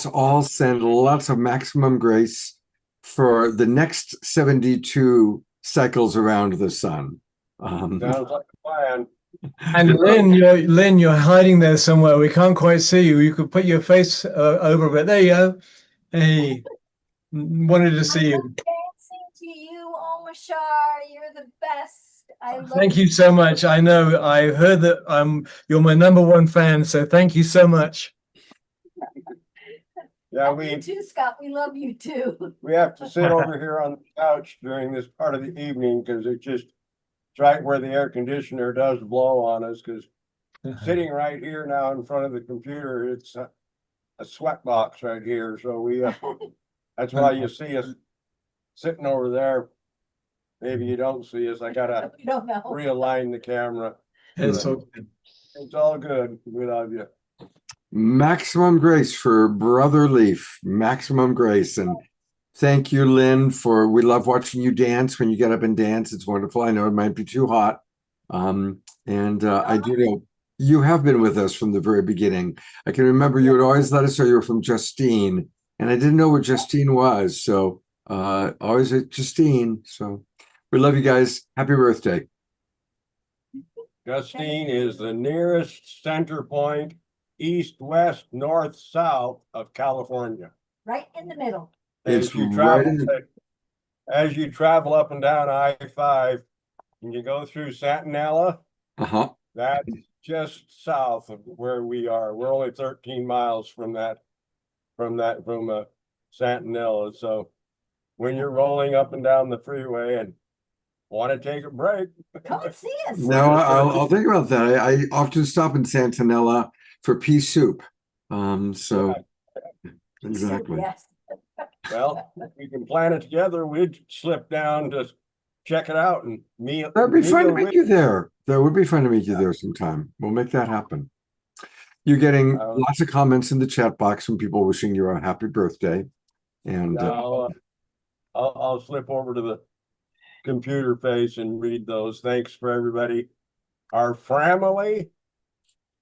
all send lots of maximum grace for the next 72 cycles around the sun. sounds like a plan. And Lynn, you're hiding there somewhere. We can't quite see you. You could put your face over a bit. There you go. Hey, wanted to see you. Dancing to you, Omashar. You're the best. I love Thank you so much. I know. I heard that you're my #1 fan, so thank you so much. Yeah, Love you too, Scott. We love you too. we have to sit over here on the couch during this part of the evening because it's right where the air conditioner does blow on us, because sitting right here now in front of the computer, it's a sweat box right here. So we that's why you see us sitting over there. Maybe you don't see us. I gotta We don't know. realign the camera. It's all good. It's all good. We love you. Maximum grace for Brother Leaf. Maximum grace. And thank you, Lynn, we love watching you dance when you get up and dance. It's wonderful. I know it might be too hot. I do know you have been with us from the very beginning. I can remember you would always let us know you were from Justine, and I didn't know what Justine was. So always at Justine. So we love you guys. Happy birthday. Justine is the nearest center point, east, west, north, south of California. Right in the middle. It's As you right travel, as you travel up and down I-5, and you go through Santanella, Uh-huh. that's just south of where we are. We're only 13 miles from Santanella. So when you're rolling up and down the freeway and want to take a break, Come and see us. No, I'll think about that. I often stop in Santanella for pea soup. So exactly. Yes. Well, if we can plan it together, we'd slip down to check it out and That'd be fun to or meet with- you there. That would be fun to meet you there sometime. We'll make that happen. You're getting Uh, lots of comments in the chat box from people wishing you a happy birthday. And I'll slip over to the computer face and read those. Thanks for everybody. Our family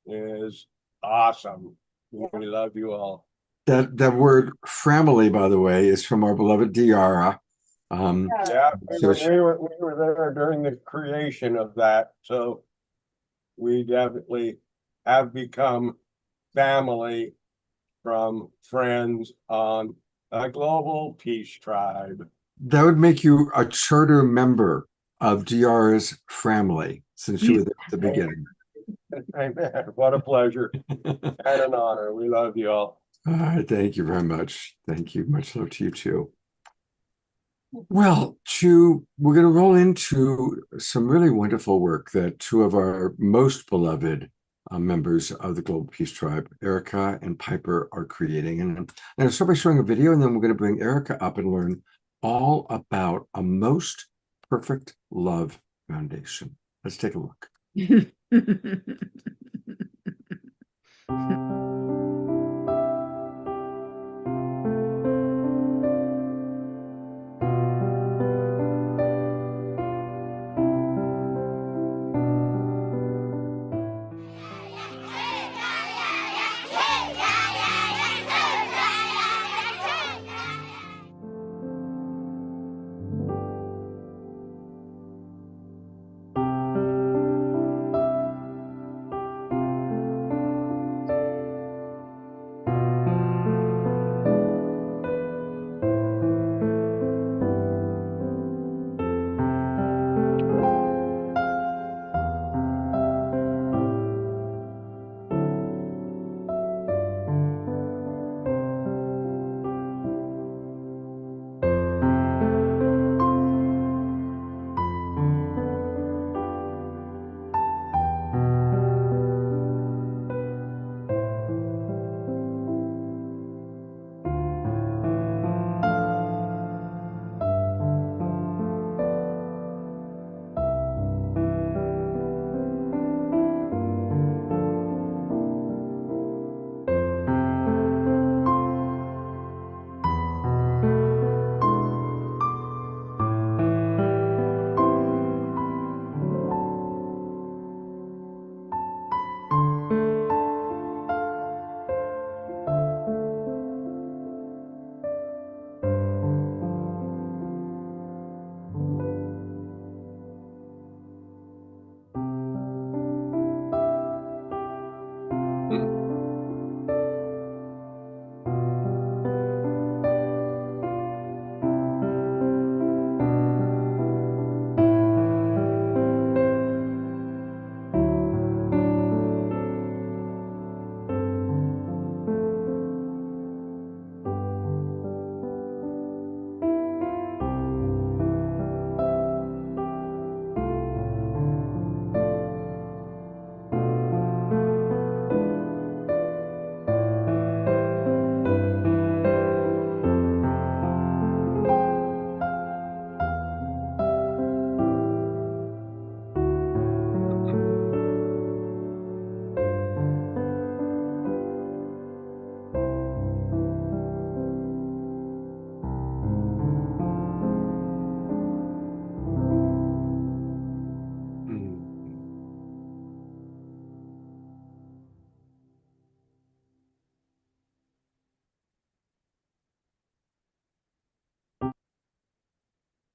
is awesome. We love you all. that word family, by the way, is from our beloved Diara. Yeah, So we were there during the creation of that, so we definitely have become family from friends on a global peace tribe. that would make you a charter member of Diara's family, since you were there at the beginning. Amen. What a pleasure and an honor. We love you all. All right, thank you very much. Thank you. Much love to you too. Well, we're going to roll into some really wonderful work that two of our most beloved members of the Global Peace Tribe, Erica and Piper, are creating. And I'm going to start by showing a video, and then we're going to bring Erica up and learn all about a Most Perfect Love Foundation. Let's take a look.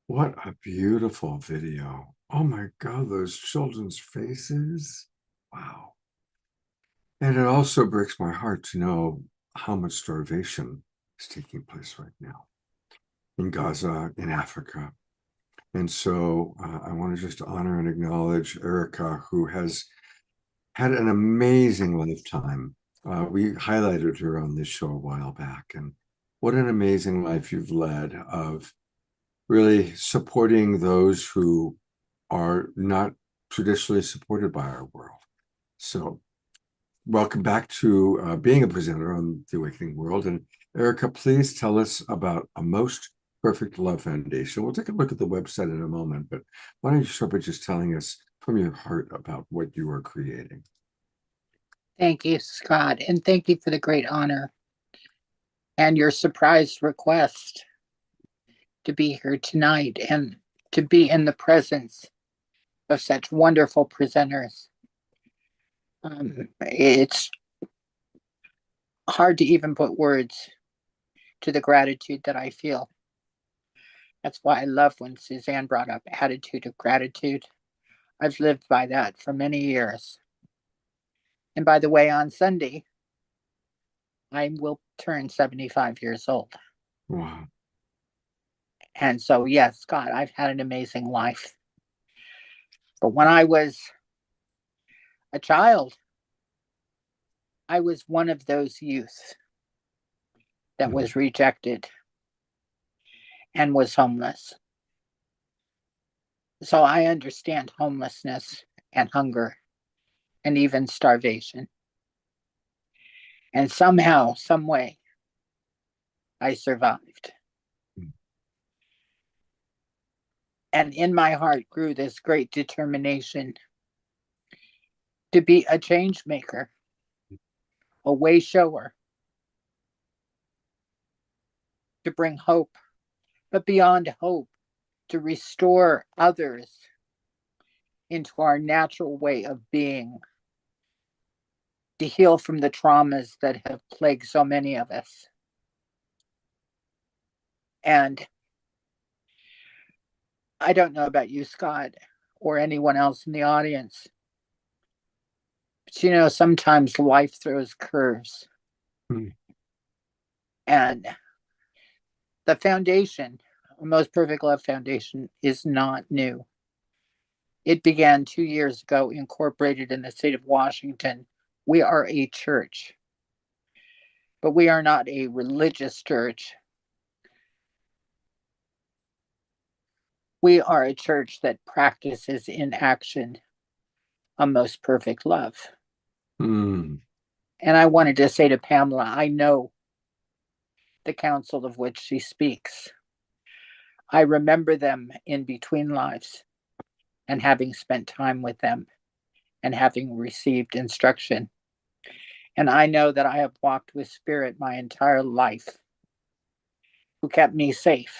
What a beautiful video. Oh my God, those children's faces. Wow. And it also breaks my heart to know how much starvation is taking place right now in Gaza, in Africa. And so I want to just honor and acknowledge Erica, who has had an amazing lifetime. We highlighted her on this show a while back, and what an amazing life you've led of really supporting those who are not traditionally supported by our world. So welcome back to being a presenter on The Awakening World. And Erica, please tell us about A Most Perfect Love Foundation. We'll take a look at the website in a moment, but why don't you start by just telling us from your heart about what you are creating? Thank you, Scott, and thank you for the great honor and your surprise request to be here tonight and to be in the presence of such wonderful presenters. It's hard to even put words to the gratitude that I feel. That's why I love when Suzanne brought up attitude of gratitude. I've lived by that for many years. And by the way, on Sunday, I will turn 75 years old. Wow. And so, yes, Scott, I've had an amazing life. But when I was a child, I was one of those youth that was rejected and was homeless. So I understand homelessness and hunger and even starvation. And somehow, some way, I survived. And in my heart grew this great determination to be a change maker, a way shower, to bring hope, but beyond hope, to restore others into our natural way of being, to heal from the traumas that have plagued so many of us. And I don't know about you, Scott, or anyone else in the audience, but you know, sometimes life throws curves. And the foundation, Most Perfect Love Foundation, is not new. It began 2 years ago, incorporated in the state of Washington. We are a church, but we are not a religious church. We are a church that practices in action a most perfect love. And I wanted to say to Pamela, I know the counsel of which she speaks. I remember them in between lives and having spent time with them and having received instruction. And I know that I have walked with Spirit my entire life, who kept me safe.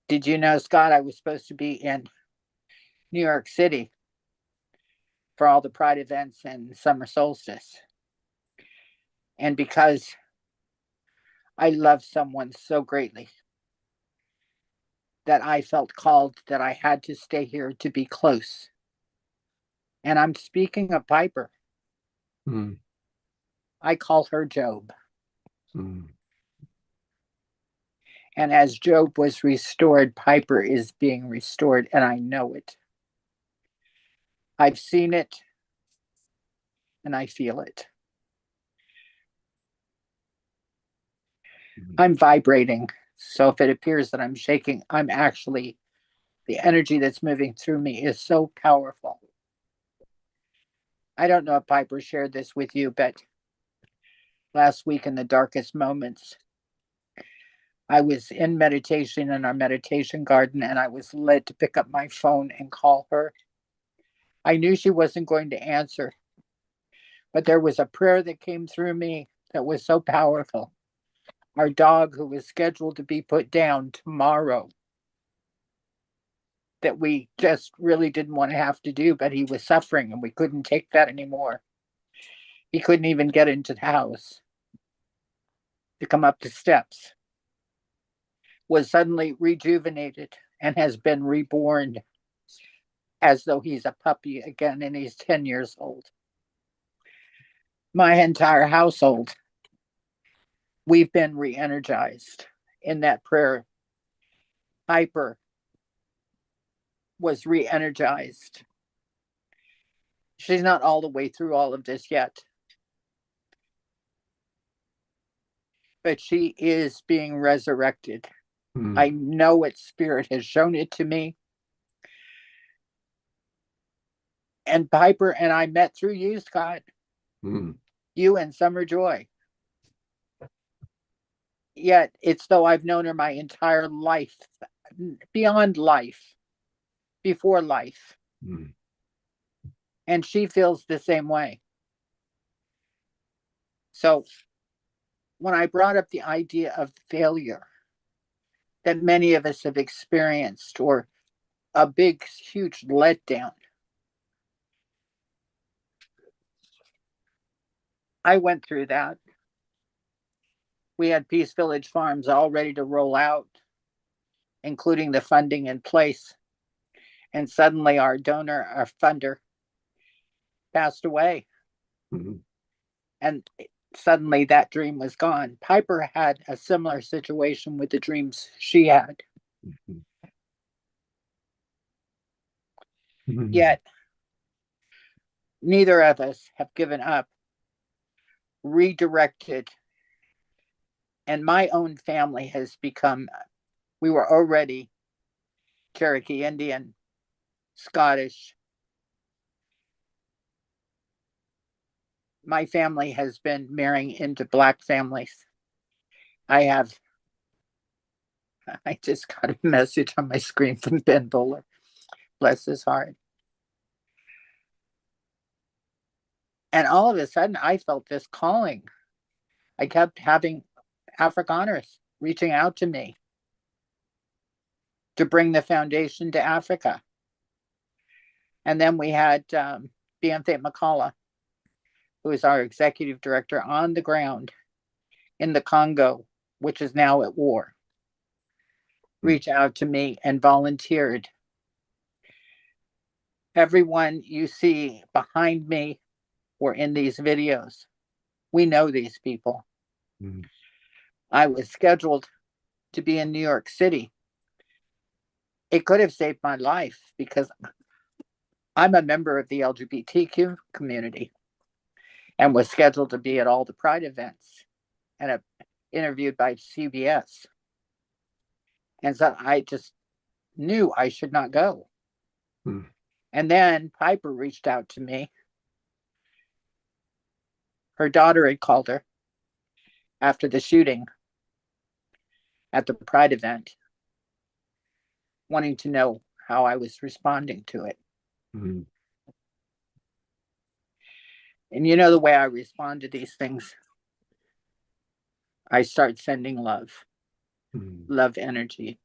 Did you know, Scott, I was supposed to be in New York City for all the Pride events and summer solstice. And because I love someone so greatly that I felt called that I had to stay here to be close. And I'm speaking of Piper. I call her Job. And as Job was restored, Piper is being restored, and I know it. I've seen it, and I feel it. I'm vibrating. So if it appears that I'm shaking, I'm actually, the energy that's moving through me is so powerful. I don't know if Piper shared this with you, but last week in the darkest moments, I was in meditation in our meditation garden, and I was led to pick up my phone and call her. I knew she wasn't going to answer, but there was a prayer that came through me that was so powerful. Our dog, who was scheduled to be put down tomorrow, that we just really didn't want to have to do, but he was suffering and we couldn't take that anymore. He couldn't even get into the house to come up the steps, was suddenly rejuvenated and has been reborn as though he's a puppy again, and he's 10 years old. My entire household, we've been re-energized in that prayer. Piper was re-energized. She's not all the way through all of this yet, but she is being resurrected. I know it. Spirit has shown it to me. And Piper and I met through you, Scott. Hmm. You and Summer Joy. Yet it's though I've known her my entire life, beyond life, before life. Hmm. And she feels the same way. So when I brought up the idea of failure that many of us have experienced, or a big, huge letdown, I went through that. We had Peace Village Farms all ready to roll out, including the funding in place. And suddenly our donor, our funder, passed away. Hmm. And suddenly that dream was gone. Piper had a similar situation with the dreams she had. Hmm. Yet neither of us have given up, redirected. And my own family has become, we were already Cherokee Indian, Scottish. My family has been marrying into Black families. I just got a message on my screen from Ben Bowler. Bless his heart. And all of a sudden, I felt this calling. I kept having Afrikaners reaching out to me to bring the foundation to Africa. And then we had Beyonce McCullough, who is our executive director on the ground in the Congo, which is now at war, reach out to me and volunteered. Everyone you see behind me or in these videos, we know these people. Hmm. I was scheduled to be in New York City. It could have saved my life because I'm a member of the LGBTQ community and was scheduled to be at all the Pride events and interviewed by CBS. And so I just knew I should not go. Hmm. And then Piper reached out to me. Her daughter had called her after the shooting at the Pride event, wanting to know how I was responding to it. Hmm. And you know the way I respond to these things. I start sending love, Hmm. love energy,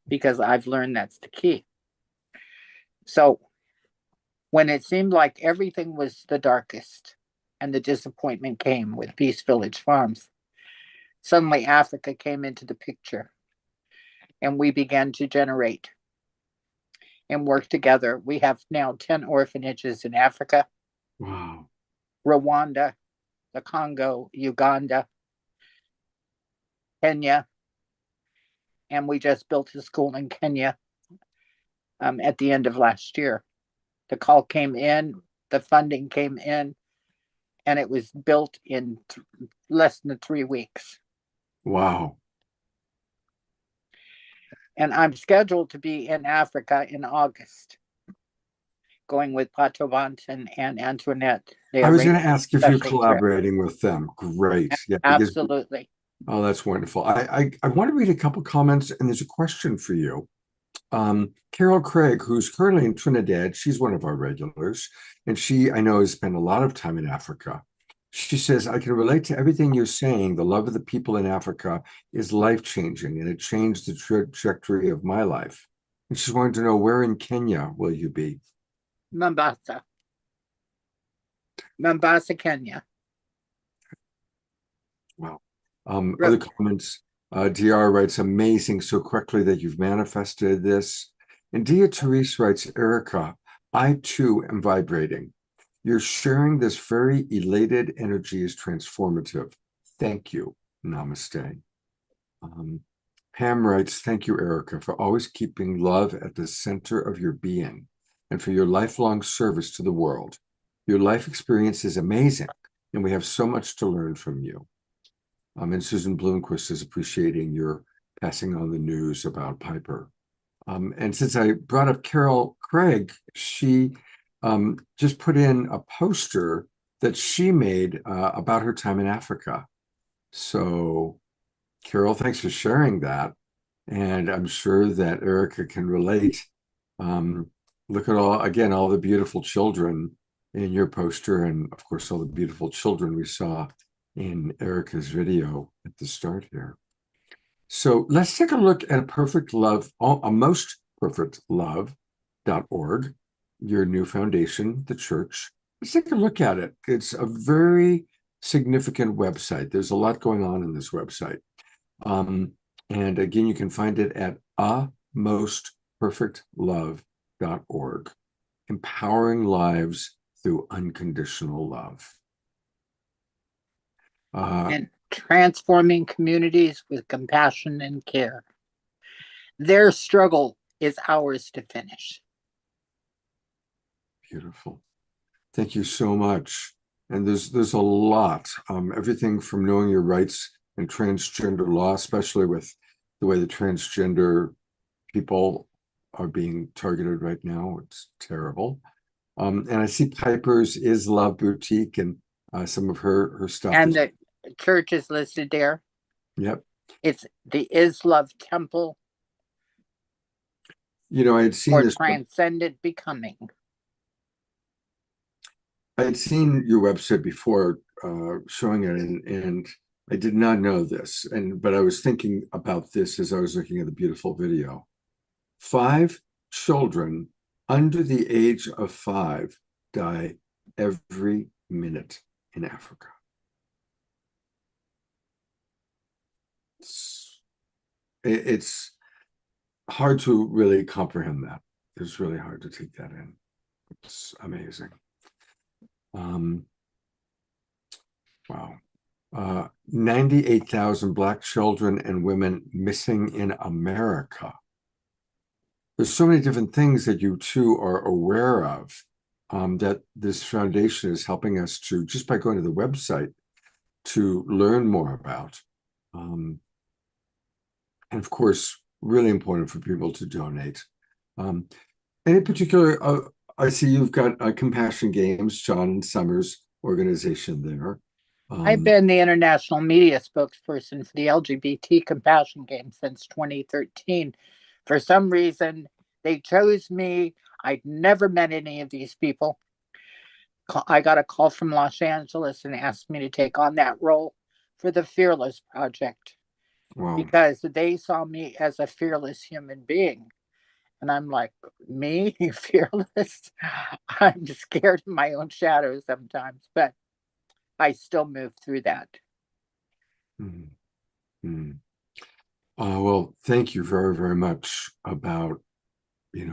because I've learned that's the key. So when it seemed like everything was the darkest and the disappointment came with Peace Village Farms, suddenly Africa came into the picture and we began to generate and work together. We have now 10 orphanages in Africa, Wow. Rwanda, the Congo, Uganda, Kenya, and we just built a school in Kenya at the end of last year. The call came in, the funding came in, and it was built in less than 3 weeks. Wow. And I'm scheduled to be in Africa in August, going with Pato Banton and Antoinette. I was going to ask if you're special collaborating with them. Great. Yeah, because, Absolutely. oh, that's wonderful. I want to read a couple comments, and there's a question for you. Carol Craig, who's currently in Trinidad, she's one of our regulars, and she, I know, has spent a lot of time in Africa. She says, I can relate to everything you're saying. The love of the people in Africa is life-changing, and it changed the trajectory of my life. And she's wanting to know, where in Kenya will you be? Mombasa, Kenya. Wow. Other comments. DR writes, amazing, so quickly that you've manifested this. And Dia Therese writes, Erica, I too am vibrating. You're sharing this very elated energy is transformative. Thank you. Namaste. Pam writes, thank you, Erica, for always keeping love at the center of your being and for your lifelong service to the world. Your life experience is amazing, and we have so much to learn from you. And Susan Bloomquist is appreciating your passing on the news about Piper. And since I brought up Carol Craig, she just put in a poster that she made about her time in Africa. So, Carol, thanks for sharing that. And I'm sure that Erica can relate. Look at all the beautiful children in your poster, and of course, all the beautiful children we saw in Erica's video at the start here. So let's take a look at a mostperfectlove.org, your new foundation, the church. Let's take a look at it. It's a very significant website. There's a lot going on in this website. And again, you can find it at mostperfectlove.org, empowering lives through unconditional love. And transforming communities with compassion and care. Their struggle is ours to finish. Beautiful. Thank you so much. And there's a lot, everything from knowing your rights and transgender law, especially with the way the transgender people are being targeted right now. It's terrible. And I see Piper's Is Love Boutique and some of her stuff. And the church is listed there. Yep. It's the Is Love Temple. You know, I had seen for this. Transcendent Becoming. I had seen your website before showing it, and I did not know this. But I was thinking about this as I was looking at the beautiful video. 5 children under the age of 5 die every minute in Africa. It's hard to really comprehend that. It's really hard to take that in. It's amazing. Wow. 98,000 Black children and women missing in America. There's so many different things that you too are aware of, that this foundation is helping us to, just by going to the website, to learn more about. And of course, really important for people to donate. And in particular, I see you've got Compassion Games, John Summers' organization there. I've been the international media spokesperson for the LGBT Compassion Games since 2013. For some reason, they chose me. I'd never met any of these people. I got a call from Los Angeles and asked me to take on that role for the Fearless Project. Wow. Because they saw me as a fearless human being. And I'm like, me, fearless? I'm scared of my own shadow sometimes, but I still move through that. Well, thank you very, very much about,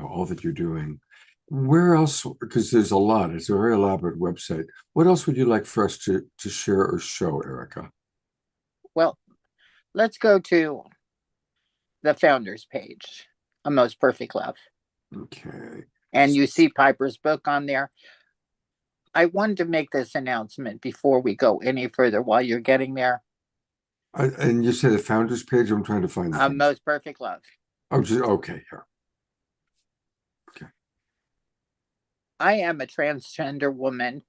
all that you're doing. Where else, because there's a lot, it's a very elaborate website. What else would you like for us to share or show, Erica? Well, let's go to the founders page, A Most Perfect Love. Okay. And you see Piper's book on there. I wanted to make this announcement before we go any further while you're getting there. And you say the founders page? I'm trying to find the Most Perfect Love. Okay, here. Okay. I am a transgender woman.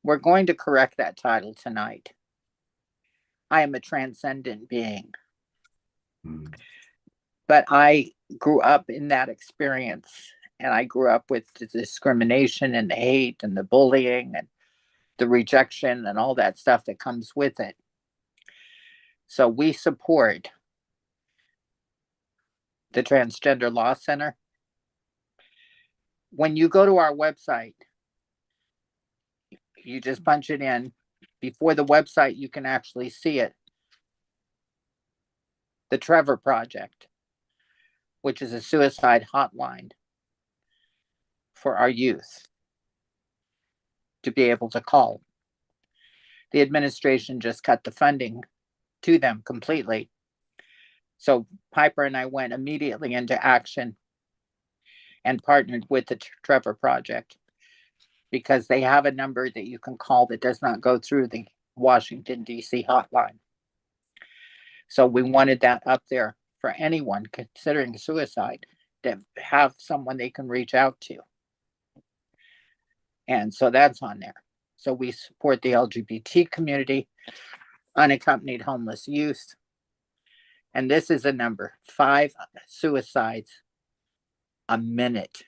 We're going to correct that title tonight. I am a transcendent being. But I grew up in that experience, and I grew up with the discrimination and the hate and the bullying and the rejection and all that stuff that comes with it. So we support the Transgender Law Center. When you go to our website, you just punch it in. Before the website, you can actually see it. The Trevor Project, which is a suicide hotline for our youth to be able to call. The administration just cut the funding to them completely. So Piper and I went immediately into action and partnered with the Trevor Project, because they have a number that you can call that does not go through the Washington, D.C. hotline. So we wanted that up there for anyone considering suicide to have someone they can reach out to. And so that's on there. So we support the LGBT community, unaccompanied homeless youth. And this is a number: 5 suicides a minute.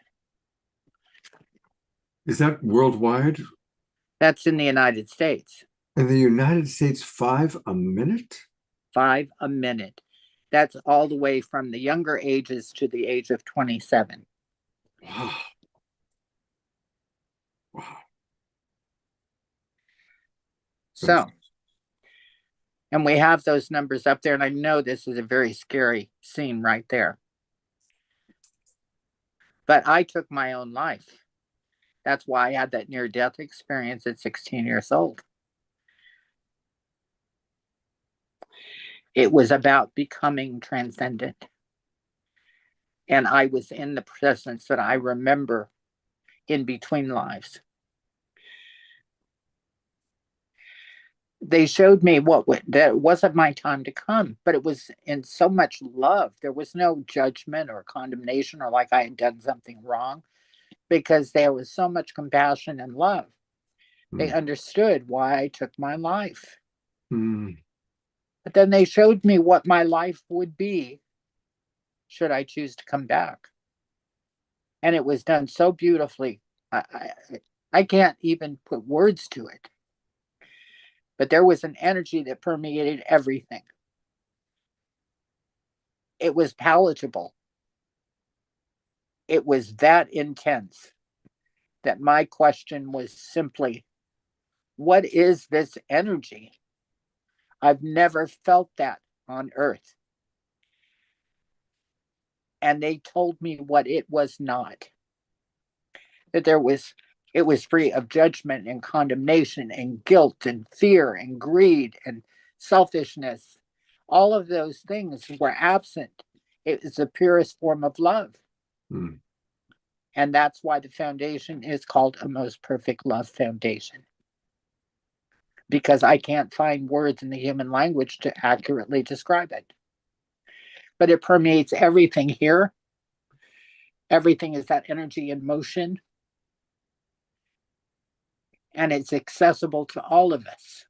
Is that worldwide? That's in the United States. In the United States, 5 a minute? 5 a minute. That's all the way from the younger ages to the age of 27. Wow. Wow. So, and we have those numbers up there, and I know this is a very scary scene right there. But I took my own life. That's why I had that near-death experience at 16 years old. It was about becoming transcendent. And I was in the presence that I remember in between lives. They showed me that wasn't my time to come, but it was in so much love. There was no judgment or condemnation or like I had done something wrong, because there was so much compassion and love. They understood why I took my life. But then they showed me what my life would be should I choose to come back. And it was done so beautifully. I can't even put words to it. But there was an energy that permeated everything. It was palatable. It was that intense that my question was simply, what is this energy? I've never felt that on earth. And they told me what it was not. That it was free of judgment and condemnation and guilt and fear and greed and selfishness. All of those things were absent. It is the purest form of love. And that's why the foundation is called A Most Perfect Love Foundation. Because I can't find words in the human language to accurately describe it. But it permeates everything here. Everything is that energy in motion. And it's accessible to all of us.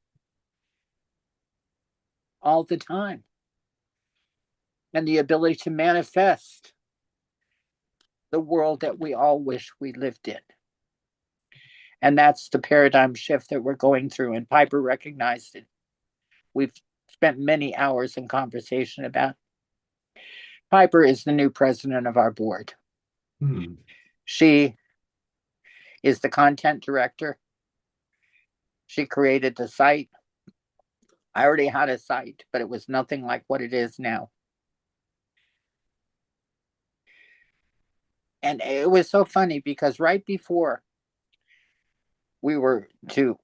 All the time. And the ability to manifest the world that we all wish we lived in. And that's the paradigm shift that we're going through. And Piper recognized it. We've spent many hours in conversation about it. Piper is the new president of our board. She is the content director. She created the site. I already had a site, but it was nothing like what it is now. And it was so funny because right before we were to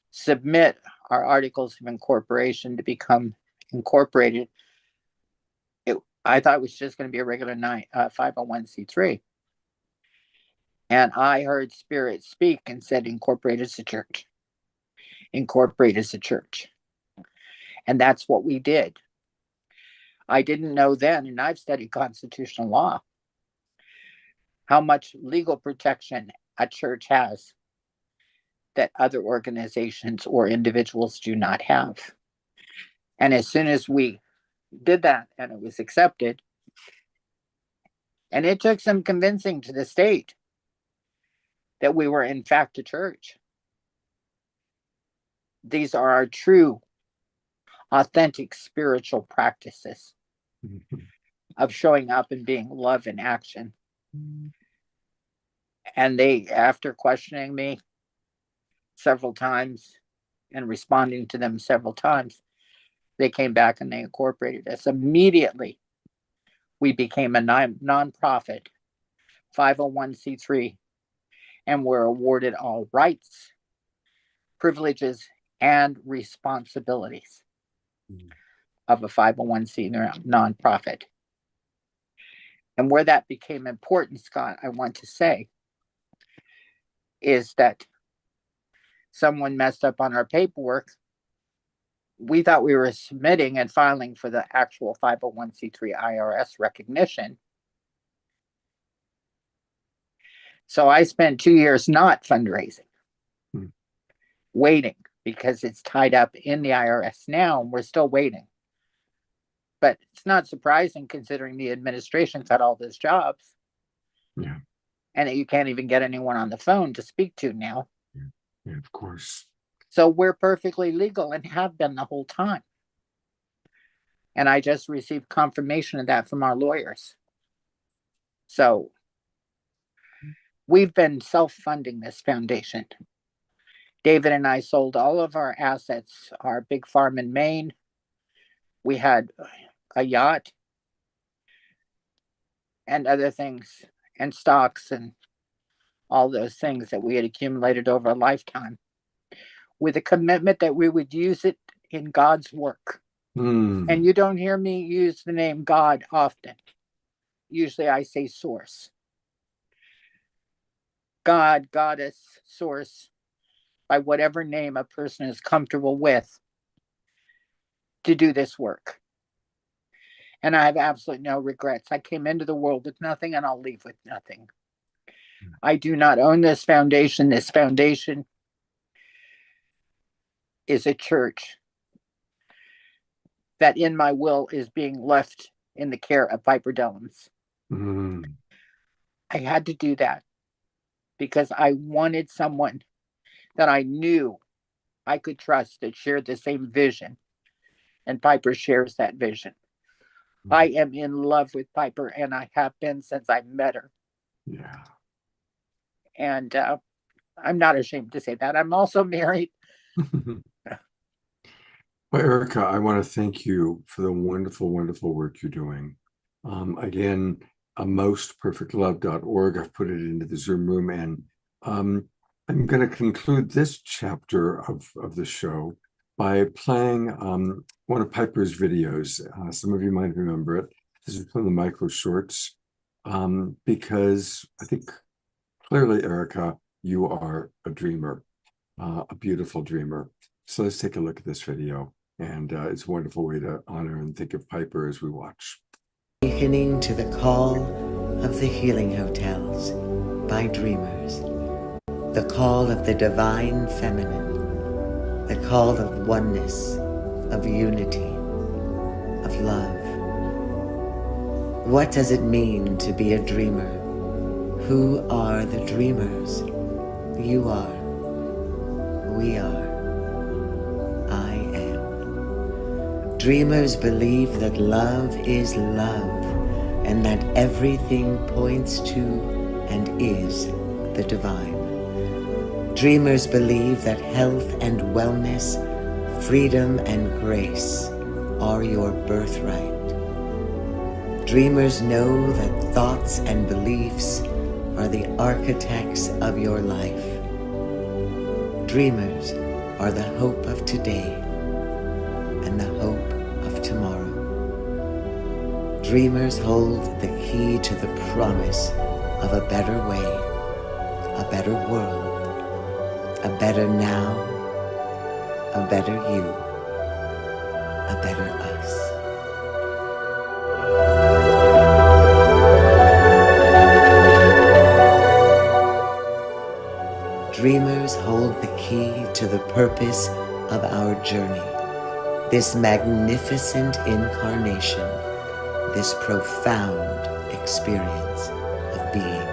submit our articles of incorporation to become incorporated, I thought it was just going to be a regular 501c3. And I heard Spirit speak and said, incorporate as a church. Incorporate as a church. And that's what we did. I didn't know then, and I've studied constitutional law, how much legal protection a church has that other organizations or individuals do not have. And as soon as we did that and it was accepted, and it took some convincing to the state that we were in fact a church. These are our true, authentic spiritual practices of showing up and being love in action. And they, after questioning me several times and responding to them several times, they came back and they incorporated us. Immediately, we became a nonprofit 501c3 and were awarded all rights, privileges, and responsibilities of a 501c nonprofit. And where that became important, Scott, I want to say, is that someone messed up on our paperwork. We thought we were submitting and filing for the actual 501c3 IRS recognition. So I spent 2 years not fundraising. waiting because it's tied up in the IRS now, and we're still waiting. But it's not surprising considering the administration cut all those jobs. Yeah. And you can't even get anyone on the phone to speak to now. Yeah, of course. So we're perfectly legal and have been the whole time. And I just received confirmation of that from our lawyers. So we've been self-funding this foundation. David and I sold all of our assets, our big farm in Maine. We had a yacht and other things, and stocks and all those things that we had accumulated over a lifetime, with a commitment that we would use it in God's work. And you don't hear me use the name God often. Usually I say source. God, goddess, source, by whatever name a person is comfortable with, to do this work. And I have absolutely no regrets. I came into the world with nothing, and I'll leave with nothing. I do not own this foundation. This foundation is a church that in my will is being left in the care of Piper Dellums. I had to do that because I wanted someone that I knew I could trust that shared the same vision. And Piper shares that vision. I am in love with Piper, and I have been since I met her. Yeah. And I'm not ashamed to say that. I'm also married. Well, Erica, I want to thank you for the wonderful, wonderful work you're doing. Again, mostperfectlove.org. I've put it into the Zoom room, and I'm going to conclude this chapter of the show by playing one of Piper's videos. Some of you might remember it. This is one of the micro shorts, because I think clearly, Erica, you are a dreamer, a beautiful dreamer. So let's take a look at this video. And it's a wonderful way to honor and think of Piper as we watch. Awakening to the Call of the Healing Hotels by Dreamers. The call of the divine feminine. The call of oneness, of unity, of love. What does it mean to be a dreamer? Who are the dreamers? You are. We are. I am. Dreamers believe that love is love, and that everything points to and is the divine. Dreamers believe that health and wellness, freedom and grace are your birthright. Dreamers know that thoughts and beliefs are the architects of your life. Dreamers are the hope of today and the hope of tomorrow. Dreamers hold the key to the promise of a better way, a better world, a better now, a better you, a better us. Dreamers hold the key to the purpose of our journey, this magnificent incarnation, this profound experience of being.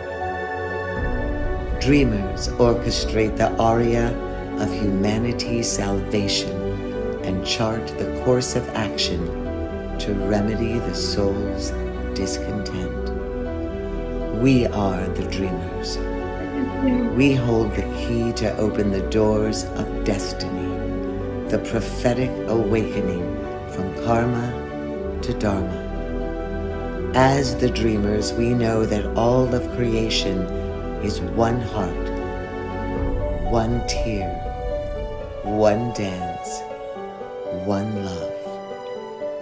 Dreamers orchestrate the aria of humanity's salvation and chart the course of action to remedy the soul's discontent. We are the dreamers. We hold the key to open the doors of destiny, the prophetic awakening from karma to dharma. As the dreamers, we know that all of creation is one heart, one tear, one dance, one love,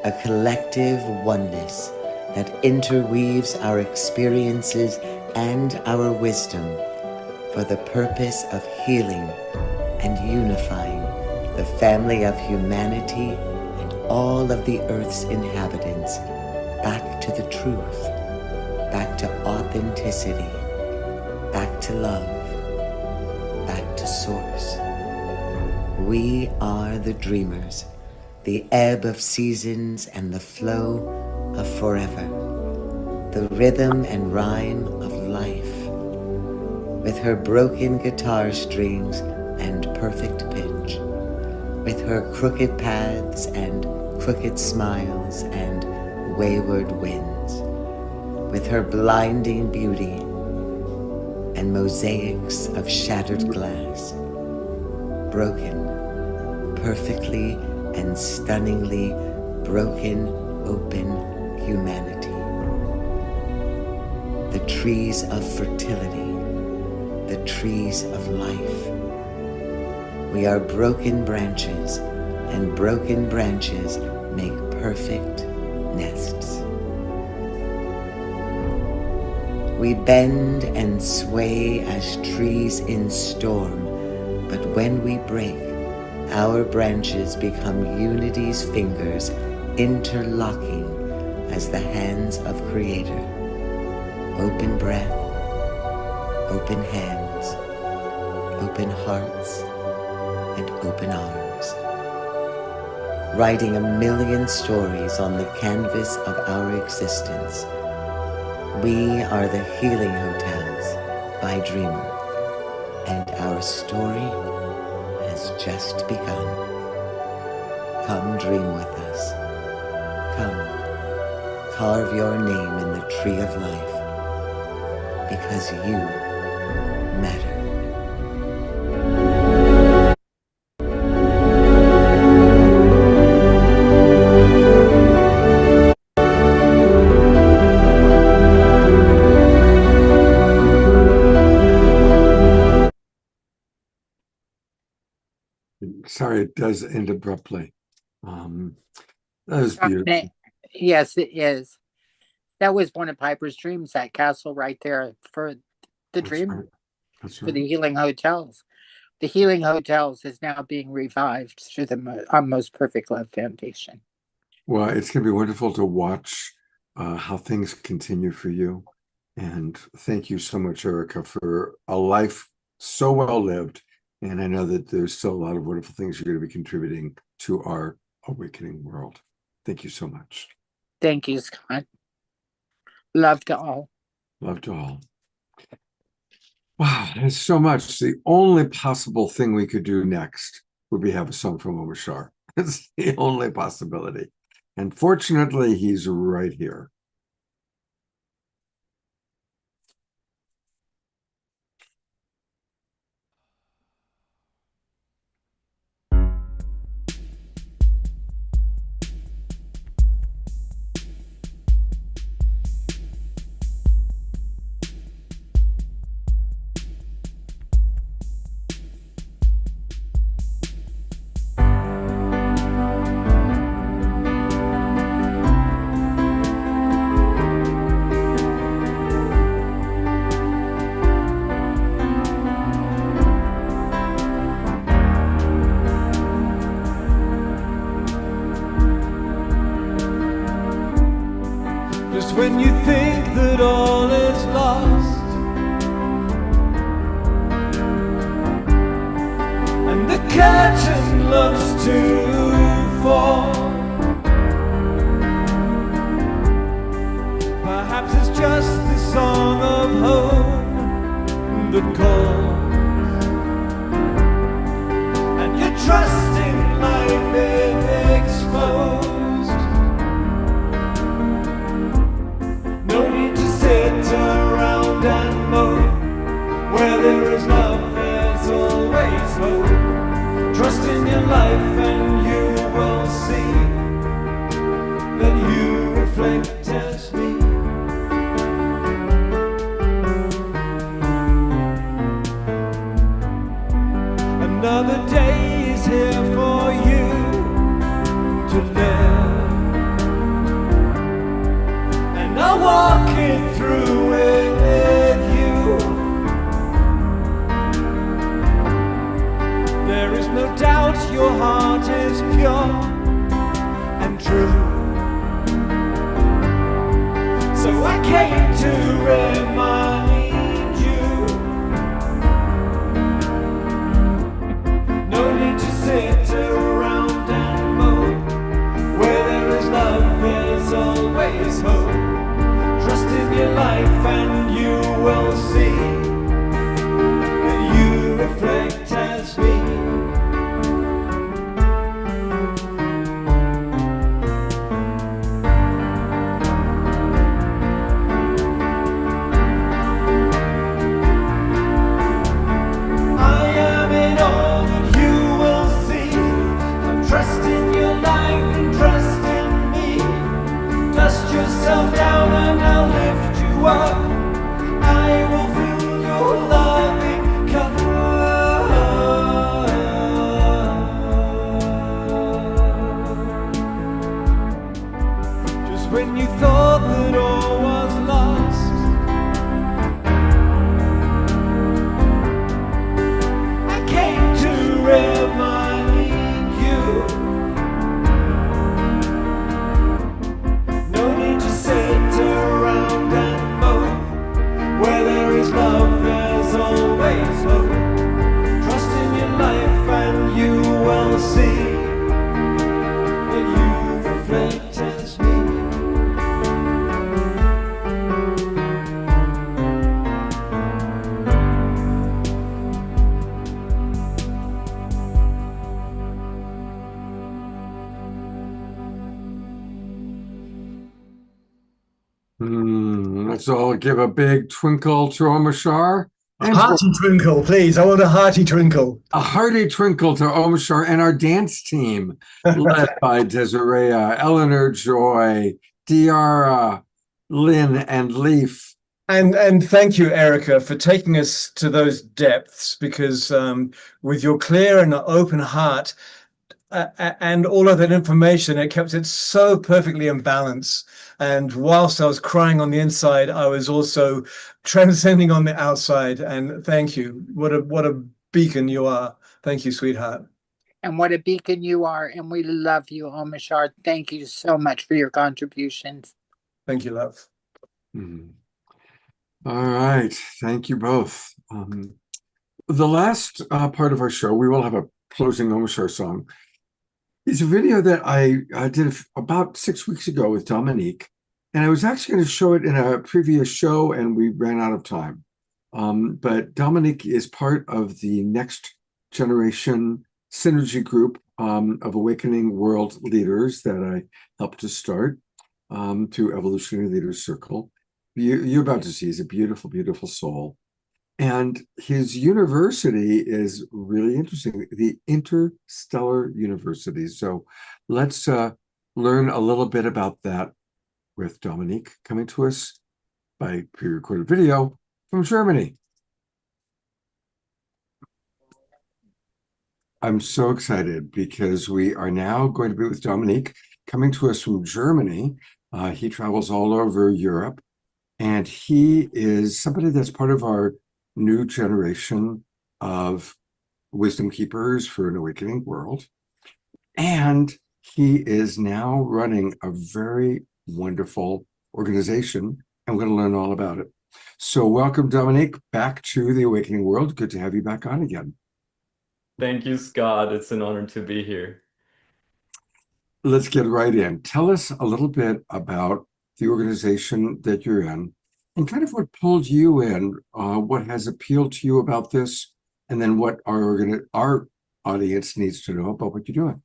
a collective oneness that interweaves our experiences and our wisdom for the purpose of healing and unifying the family of humanity and all of the earth's inhabitants back to the truth, back to authenticity, back to love, back to source. We are the dreamers, the ebb of seasons and the flow of forever, the rhythm and rhyme of life. With her broken guitar strings and perfect pitch, with her crooked paths and crooked smiles and wayward winds, with her blinding beauty and mosaics of shattered glass, broken, perfectly and stunningly broken, open humanity. The trees of fertility, the trees of life. We are broken branches, and broken branches make perfect nests. We bend and sway as trees in storm, but when we break, our branches become unity's fingers, interlocking as the hands of Creator. Open breath, open hands, open hearts, and open arms. Writing 1,000,000 stories on the canvas of our existence. We are the Healing Hotels by Dreamer, and our story has just begun. Come dream with us. Come, carve your name in the tree of life, because you matter. Sorry, it does end abruptly. That was beautiful. Yes, it is. That was one of Piper's dreams, that castle right there for the dream, Right. That's for right. the Healing Hotels. The Healing Hotels is now being revived through the Most Perfect Love Foundation. Well, it's going to be wonderful to watch how things continue for you. And thank you so much, Erica, for a life so well lived. And I know that there's still a lot of wonderful things you're going to be contributing to our awakening world. Thank you so much. Thank you, Scott. Love to all. Love to all. Wow, there's so much. The only possible thing we could do next would be have a song from Omar Shah. It's the only possibility. And fortunately, he's right here. Just when you think that all is lost and the curtain looks to fall, perhaps it's just the song of home that calls, and your trust in life is exposed. No need to sit around and moan. Where there is love, there's always hope. Trust in your life and you Trust in your life and trust in me. Dust yourself down and I'll lift you up. I will fill your loving cup. Just when you thought that all was lost, I came to remind you. No need to sit around and mope. Where there is love, there's always hope. Trust in your life and you will see that you reflect as me. Let's all give a big twinkle to Omashar. And Hearty twinkle, please. I want a hearty twinkle. a hearty twinkle to Omashar and our dance team, led by Desiree, Eleanor Joy, Diara, Lynn, and Leaf. And thank you, Erica, for taking us to those depths, because with your clear and open heart and all of that information, it kept it so perfectly in balance. And whilst I was crying on the inside, I was also transcending on the outside. And thank you. What a beacon you are. Thank you, sweetheart. And what a beacon you are. And we love you, Omashar. Thank you so much for your contributions. Thank you, love. All right. Thank you both. The last part of our show, we will have a closing Omashar song. It's a video that I did about 6 weeks ago with Dominique, and I was actually going to show it in a previous show, and we ran out of time. But Dominique is part of the next generation synergy group of Awakening World Leaders that I helped to start through Evolutionary Leaders Circle. You're about to see, he's a beautiful, beautiful soul. And his university is really interesting, the Interstellar University. So let's learn a little bit about that with Dominique, coming to us by pre-recorded video from Germany. I'm so excited because we are now going to be with Dominique, coming to us from Germany. He travels all over Europe, and he is somebody that's part of our new generation of wisdom keepers for an awakening world. And he is now running a very wonderful organization, and we're going to learn all about it. So welcome, Dominique, back to the Awakening World. Good to have you back on again. Thank you, Scott. It's an honor to be here. Let's get right in. Tell us a little bit about the organization that you're in, and kind of what pulled you in, what has appealed to you about this, and then what our audience needs to know about what you're doing.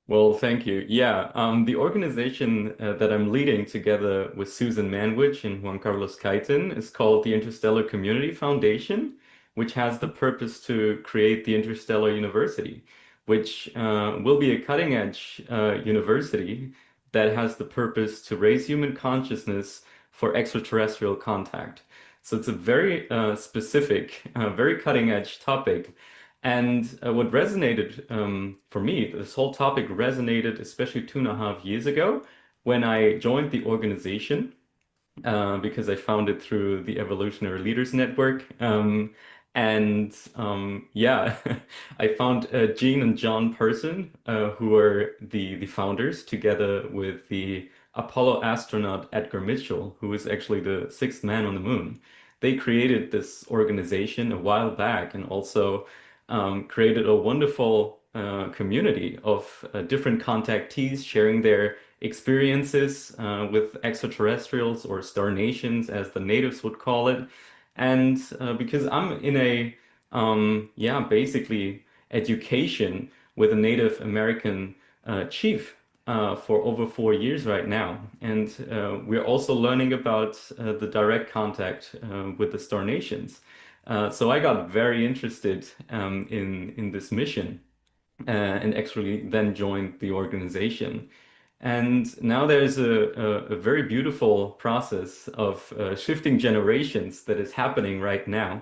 Well, thank you. Yeah, the organization that I'm leading together with Susan Manwich and Juan Carlos Kaitin is called the Interstellar Community Foundation, which has the purpose to create the Interstellar University, which will be a cutting-edge university that has the purpose to raise human consciousness for extraterrestrial contact. So it's a very specific, very cutting-edge topic. And what resonated for me, this whole topic resonated especially 2.5 years ago when I joined the organization, because I found it through the Evolutionary Leaders Network. Yeah, I found Jean and John Person, who are the founders, together with the Apollo astronaut Edgar Mitchell, who is actually the 6th man on the moon. They created this organization a while back, and also created a wonderful community of different contactees sharing their experiences with extraterrestrials, or star nations, as the natives would call it. And because I'm in a, basically education with a Native American chief for over 4 years right now. And we're also learning about the direct contact with the star nations. So I got very interested in this mission. and actually then joined the organization. And now there's a very beautiful process of shifting generations that is happening right now,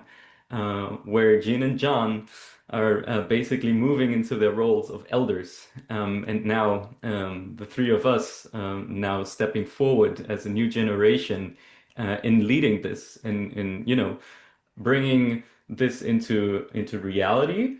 where Jean and John are basically moving into their roles of elders. And now the three of us now stepping forward as a new generation in leading this, in bringing this into reality.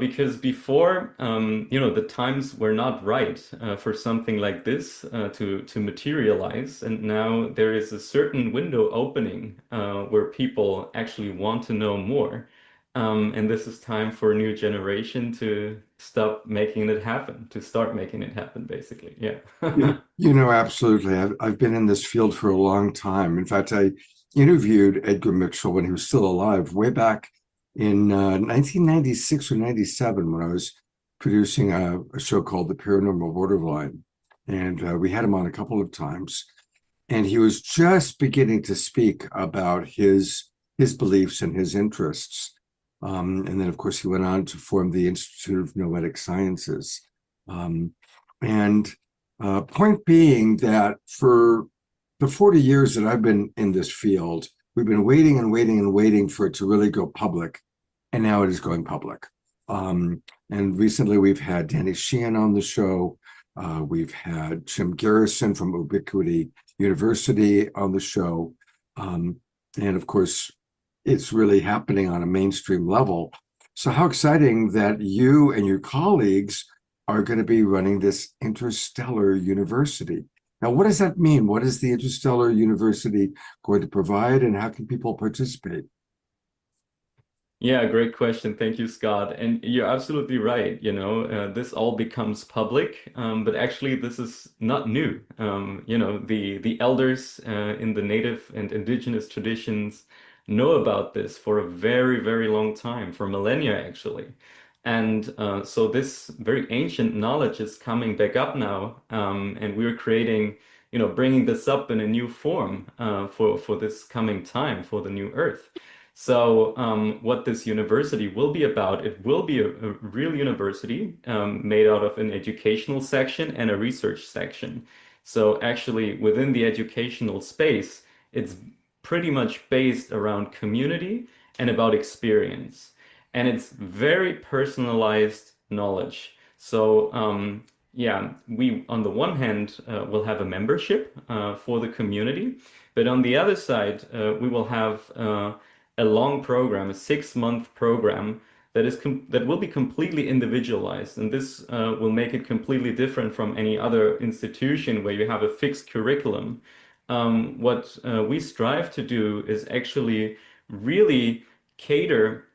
Because before, the times were not right for something like this to materialize, and now there is a certain window opening where people actually want to know more, and this is time for a new generation to stop making it happen, to start making it happen, basically. Yeah. Absolutely. I've been in this field for a long time. In fact, I interviewed Edgar Mitchell when he was still alive, way back in 1996 or 97, when I was producing a show called The Paranormal Borderline. And we had him on a couple of times. And he was just beginning to speak about his beliefs and his interests. And then, of course, he went on to form the Institute of Noetic Sciences. Point being that for the 40 years that I've been in this field, we've been waiting and waiting and waiting for it to really go public, and now it is going public. And recently we've had Danny Sheehan on the show. We've had Jim Garrison from Ubiquity University on the show. And of course, it's really happening on a mainstream level. So how exciting that you and your colleagues are going to be running this Interstellar University. Now, what does that mean? What is the Interstellar University going to provide, and how can people participate? Yeah, great question. Thank you, Scott. And you're absolutely right. This all becomes public, but actually this is not new. The elders in the native and indigenous traditions know about this for a very, very long time, for millennia, actually. And so this very ancient knowledge is coming back up now, and we're creating, bringing this up in a new form for this coming time, for the new Earth. So what this university will be about, it will be a real university made out of an educational section and a research section. So actually within the educational space, it's pretty much based around community and about experience. And it's very personalized knowledge. So we, on the one hand, will have a membership for the community, but on the other side, we will have a long program, a 6-month program that will be completely individualized. And this will make it completely different from any other institution where you have a fixed curriculum. What we strive to do is actually really cater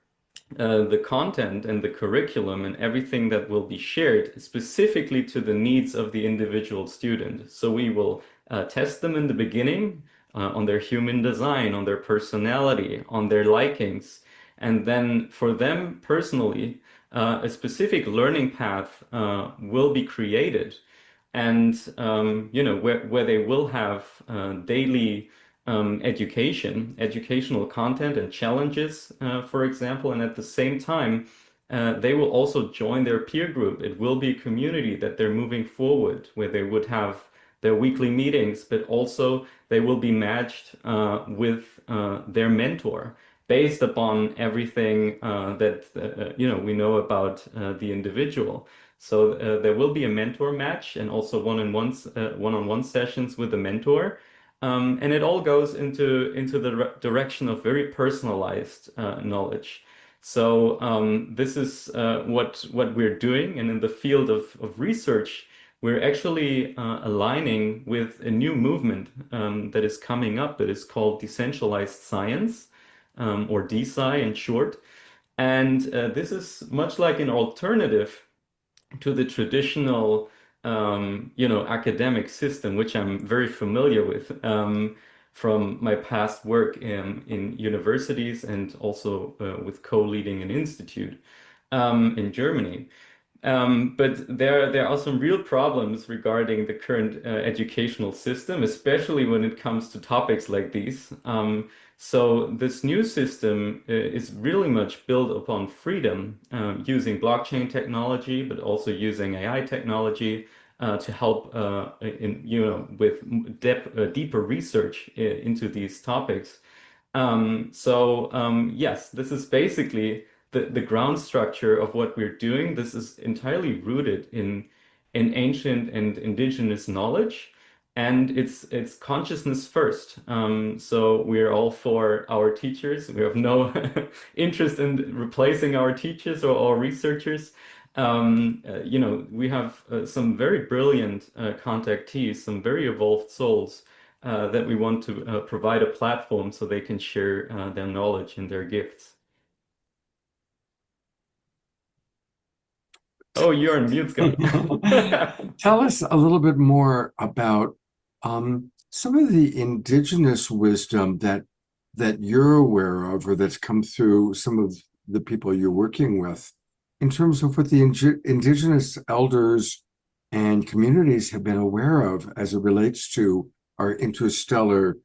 the content and the curriculum and everything that will be shared specifically to the needs of the individual student. So we will test them in the beginning on their human design, on their personality, on their likings. And then for them personally, a specific learning path will be created. And, where they will have daily educational content and challenges, for example, and at the same time, they will also join their peer group. It will be a community that they're moving forward, where they would have their weekly meetings, but also they will be matched with their mentor based upon everything that we know about the individual. So there will be a mentor match and also one-on-one sessions with the mentor. And it all goes into the direction of very personalized knowledge. So this is what we're doing. And in the field of research, we're actually aligning with a new movement that is coming up that is called decentralized science, or DeSci in short. And this is much like an alternative to the traditional academic system, which I'm very familiar with from my past work in universities and also with co-leading an institute in Germany. But there are some real problems regarding the current educational system, especially when it comes to topics like these. So this new system is really much built upon freedom, using blockchain technology, but also using AI technology to help with deeper research into these topics. Yes, this is basically the ground structure of what we're doing. This is entirely rooted in ancient and indigenous knowledge, and it's consciousness first. So we're all for our teachers. We have no interest in replacing our teachers or our researchers. We have some very brilliant contactees, some very evolved souls that we want to provide a platform so they can share their knowledge and their gifts. Oh, you're on mute, Scott. Tell us a little bit more about some of the indigenous wisdom that you're aware of, or that's come through some of the people you're working with, in terms of what the indigenous elders and communities have been aware of as it relates to our interstellar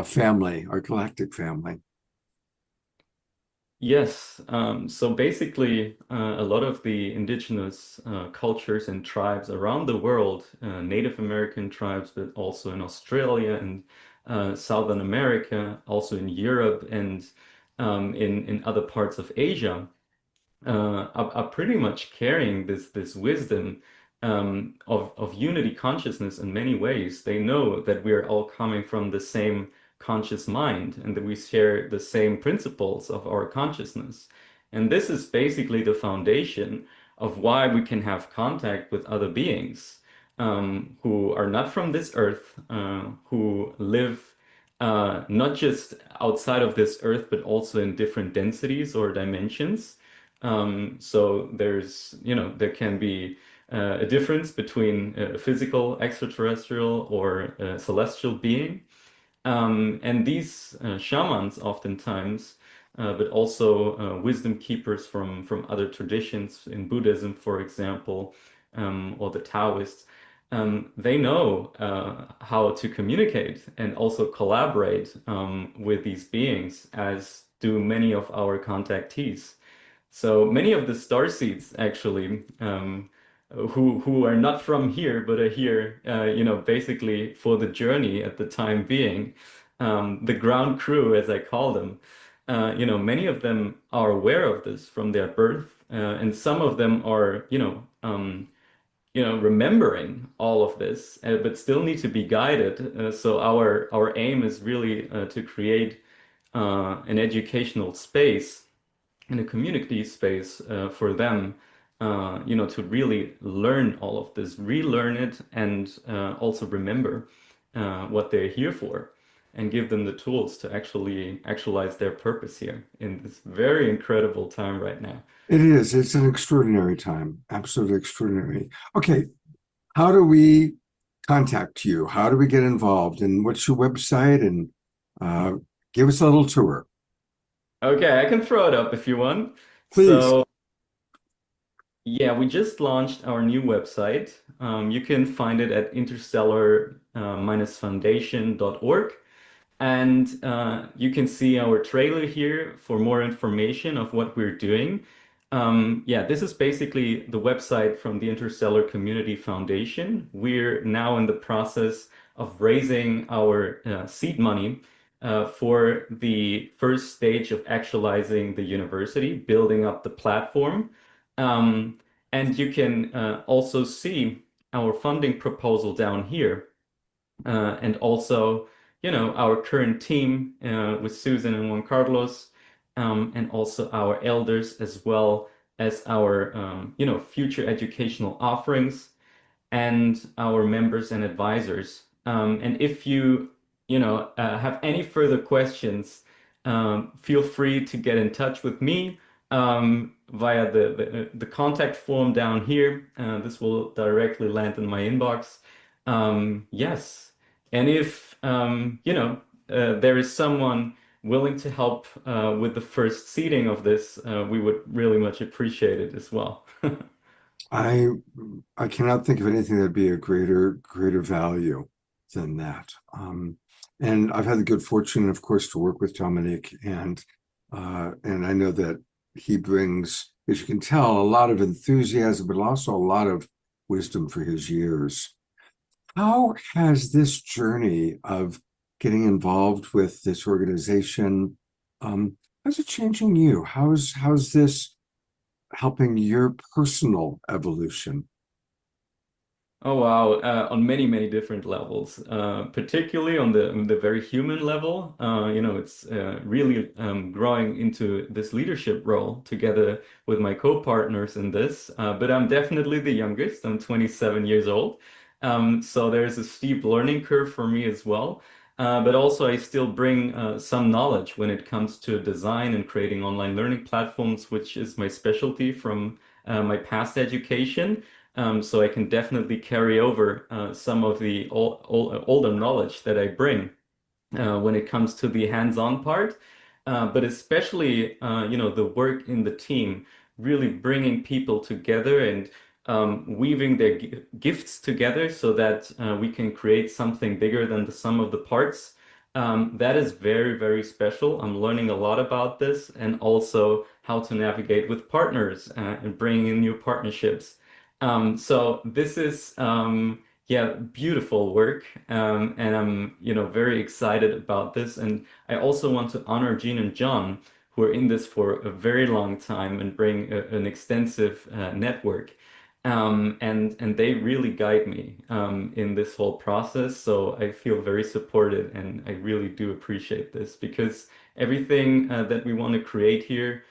family, our galactic family. Yes, so basically, a lot of the indigenous cultures and tribes around the world, Native American tribes, but also in Australia and Southern America, also in Europe and in other parts of Asia, are pretty much carrying this wisdom of unity consciousness in many ways. They know that we are all coming from the same conscious mind and that we share the same principles of our consciousness. And this is basically the foundation of why we can have contact with other beings who are not from this earth, who live not just outside of this earth, but also in different densities or dimensions. So there can be a difference between a physical extraterrestrial or a celestial being. And these shamans oftentimes, but also wisdom keepers from other traditions in Buddhism, for example, or the Taoists, they know how to communicate and also collaborate with these beings, as do many of our contactees. So many of the starseeds actually, who are not from here, but are here, basically for the journey at the time being, the ground crew, as I call them, many of them are aware of this from their birth, and some of them are, remembering all of this, but still need to be guided. So our aim is really to create an educational space and a community space for them. To really learn all of this, relearn it, and also remember what they're here for, and give them the tools to actually actualize their purpose here in this very incredible time right now. It is. It's an extraordinary time. Absolutely extraordinary. Okay. How do we contact you? How do we get involved? And what's your website? And give us a little tour. Okay, I can throw it up if you want. Please. So, yeah, we just launched our new website. You can find it at interstellar-foundation.org. And you can see our trailer here for more information of what we're doing. This is basically the website from the Interstellar Community Foundation. We're now in the process of raising our seed money for the first stage of actualizing the university, building up the platform. And you can also see our funding proposal down here. And also, our current team with Susan and Juan Carlos, and also our elders, as well as our, future educational offerings and our members and advisors. And if you, have any further questions, feel free to get in touch with me via the contact form down here. This will directly land in my inbox. Yes. And if, there is someone willing to help with the first seeding of this, we would really much appreciate it as well. I cannot think of anything that'd be a greater value than that. And I've had the good fortune, of course, to work with Dominique, and I know that he brings, as you can tell, a lot of enthusiasm, but also a lot of wisdom for his years. How has this journey of getting involved with this organization, how's it changing you? How's this helping your personal evolution? Oh wow, on many, many different levels, particularly on the very human level. It's really growing into this leadership role together with my co-partners in this. But I'm definitely the youngest. I'm 27 years old. So there's a steep learning curve for me as well. But also I still bring some knowledge when it comes to design and creating online learning platforms, which is my specialty from my past education. So I can definitely carry over some of the older knowledge that I bring when it comes to the hands-on part, but especially the work in the team, really bringing people together and weaving their gifts together so that we can create something bigger than the sum of the parts. That is very, very special. I'm learning a lot about this, and also how to navigate with partners and bringing in new partnerships. So this is beautiful work, and I'm very excited about this. And I also want to honor Jean and John, who are in this for a very long time and bring an extensive network. And they really guide me in this whole process. So I feel very supported, and I really do appreciate this, because everything that we want to create here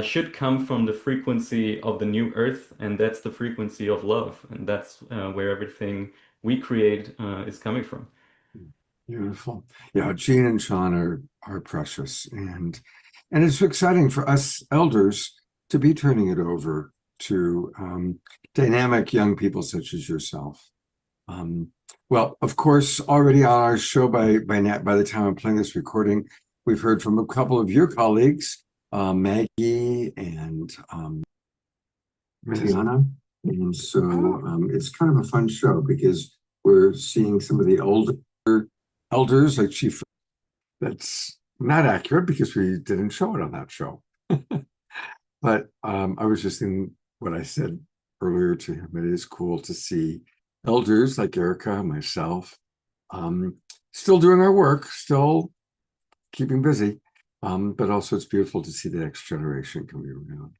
should come from the frequency of the new earth, and that's the frequency of love, and that's where everything we create is coming from. Beautiful. Yeah, Jean and Sean are precious, and it's exciting for us elders to be turning it over to dynamic young people such as yourself. Well, of course, already on our show by the time I'm playing this recording, we've heard from a couple of your colleagues, Maggie and Mariana. And so it's kind of a fun show because we're seeing some of the older elders like Chief. That's not accurate because we didn't show it on that show. But I was just in what I said earlier to him. It is cool to see elders like Erica, myself, still doing our work, still keeping busy. But also it's beautiful to see the next generation coming around.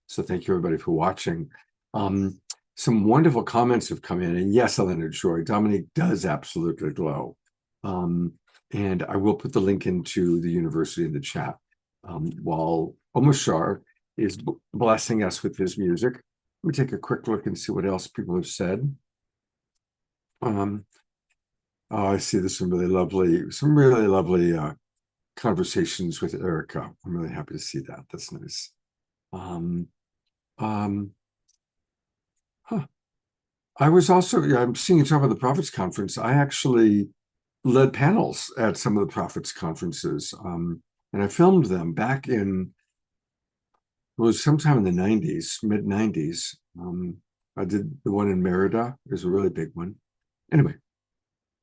So thank you everybody for watching. Some wonderful comments have come in, and yes, Elena Joy, Dominique does absolutely glow. And I will put the link into the university in the chat while Omashar is blessing us with his music. Let me take a quick look and see what else people have said. Oh, I see there's some really lovely conversations with Erica. I'm really happy to see that. That's nice. I was also, I'm seeing you talk about the Prophets Conference. I actually led panels at some of the Prophets Conferences, and I filmed them back in, it was sometime in the 90s, mid 90s. I did the one in Merida. It was a really big one. Anyway,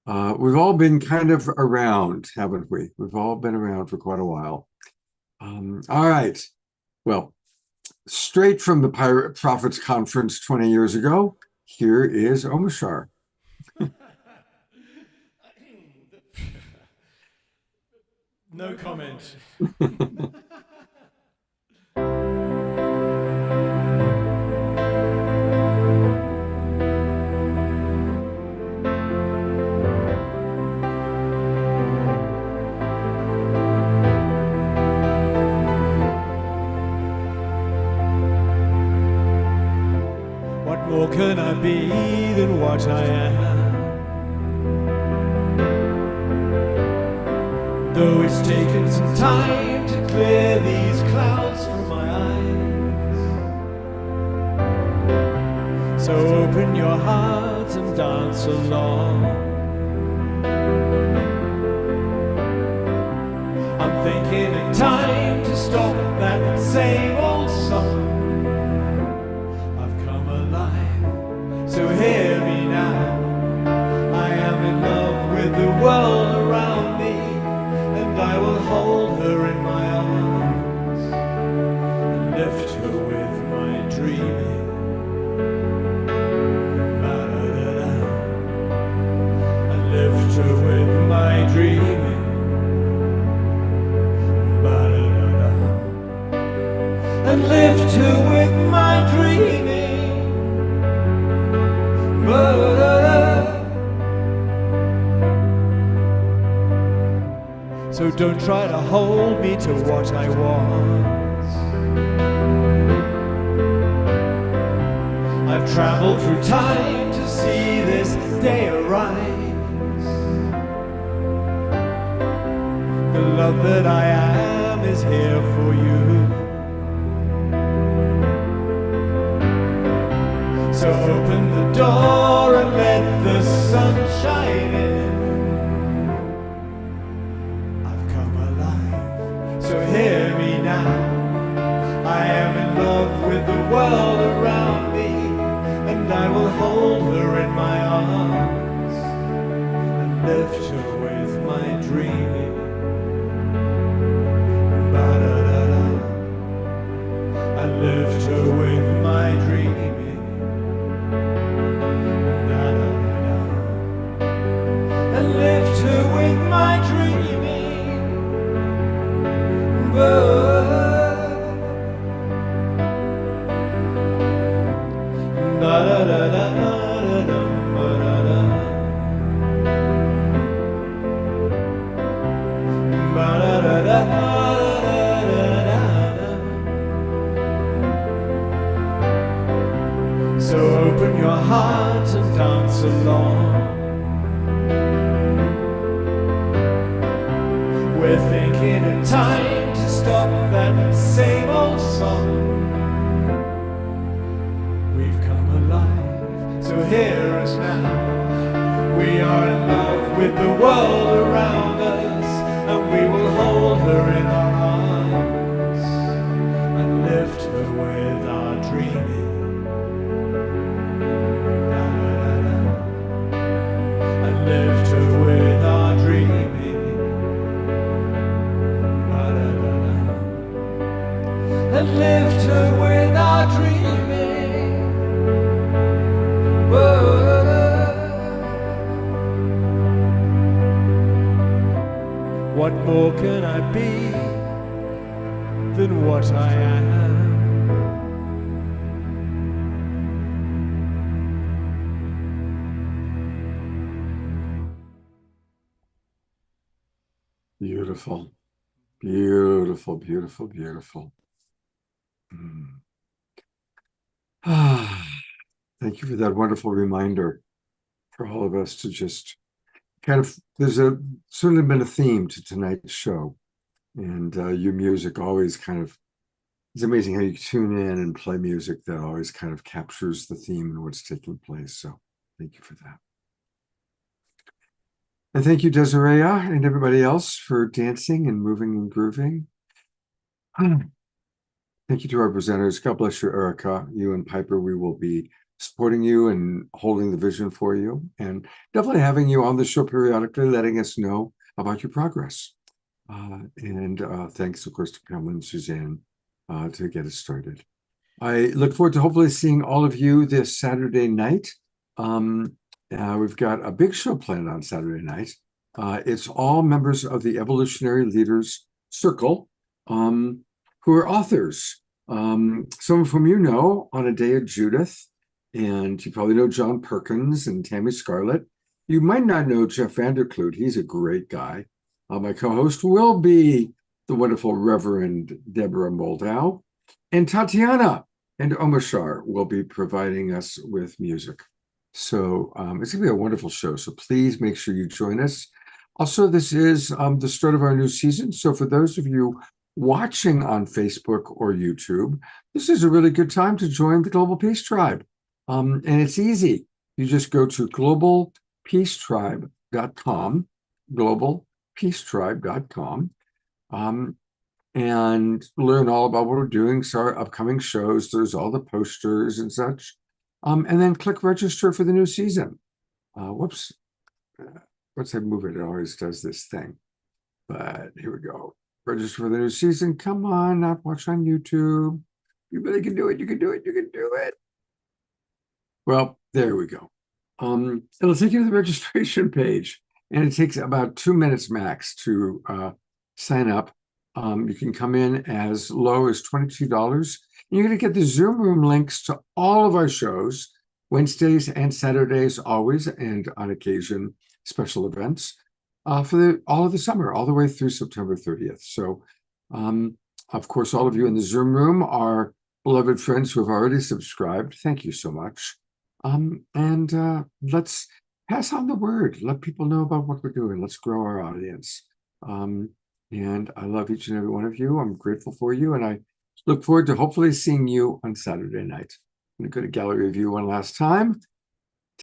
we've all been kind of around, haven't we? We've all been around for quite a while. All right. Well, straight from the Pirate Prophets Conference 20 years ago, here is Omashar. No comment. What more can I be than what I am? Though it's taken some time to clear these clouds from my eyes. So open your heart and dance along. I'm thinking it's time to stop that same old song. I've come alive, so hear me now. I am in love with the world around me. So don't try to hold me to what I was. I've traveled through time to see this day arise. The love that I am is here for you. So open the door and let the sun shine in. I've come alive, so hear me now. I am in love with the world around me, and I will hold her in my arms and lift her with my dreaming. Ba-da-da-da. I lift her with my dreaming. Da-da-da-da. I lift her with my dreaming. So open your heart and dance along. We're thinking in time to stop that same old song. We've come alive, so hear us now. We are in love with the world around us, and we will hold her in our arms and lift her with our dreaming. Da-da-da-da. And lift her with our dreaming. Da-da-da-da. And lift her with our dreaming. Whoa. What more can I be than what I am? Beautiful, beautiful, beautiful, beautiful. Thank you for that wonderful reminder for all of us to just kind of, there's certainly been a theme to tonight's show, and your music always kind of, it's amazing how you tune in and play music that always kind of captures the theme and what's taking place. So thank you for that. And thank you, Desiree, and everybody else for dancing and moving and grooving. Thank you to our presenters. God bless you, Erica. You and Piper, we will be supporting you and holding the vision for you, and definitely having you on the show periodically, letting us know about your progress. Thanks, of course, to Pamela and Suzanne to get us started. I look forward to hopefully seeing all of you this Saturday night. We've got a big show planned on Saturday night. It's all members of the Evolutionary Leaders Circle, who are authors. Some of whom you know, On a Day of Judith, and you probably know John Perkins and Tammy Scarlett. You might not know Jeff Vanderkloot. He's a great guy. My co-host will be the wonderful Reverend Deborah Moldow, and Tatiana and Omashar will be providing us with music. So it's going to be a wonderful show. So please make sure you join us. Also, this is the start of our new season. So for those of you watching on Facebook or YouTube, this is a really good time to join the Global Peace Tribe. And it's easy. You just go to globalpeacetribe.com, globalpeacetribe.com, and learn all about what we're doing. So our upcoming shows, there's all the posters and such. And then click register for the new season. Whoops. Once I move it, it always does this thing. But here we go. Register for the new season. Come on, not watch on YouTube. You really can do it. You can do it. You can do it. Well, there we go. It'll take you to the registration page, and it takes about 2 minutes max to sign up. You can come in as low as $22. You're going to get the Zoom room links to all of our shows, Wednesdays and Saturdays always, and on occasion, special events. for all of the summer, all the way through September 30th. So, of course, all of you in the Zoom room are beloved friends who have already subscribed. Thank you so much. Let's pass on the word. Let people know about what we're doing. Let's grow our audience. And I love each and every one of you. I'm grateful for you. And I look forward to hopefully seeing you on Saturday night. I'm going to go to Gallery View one last time.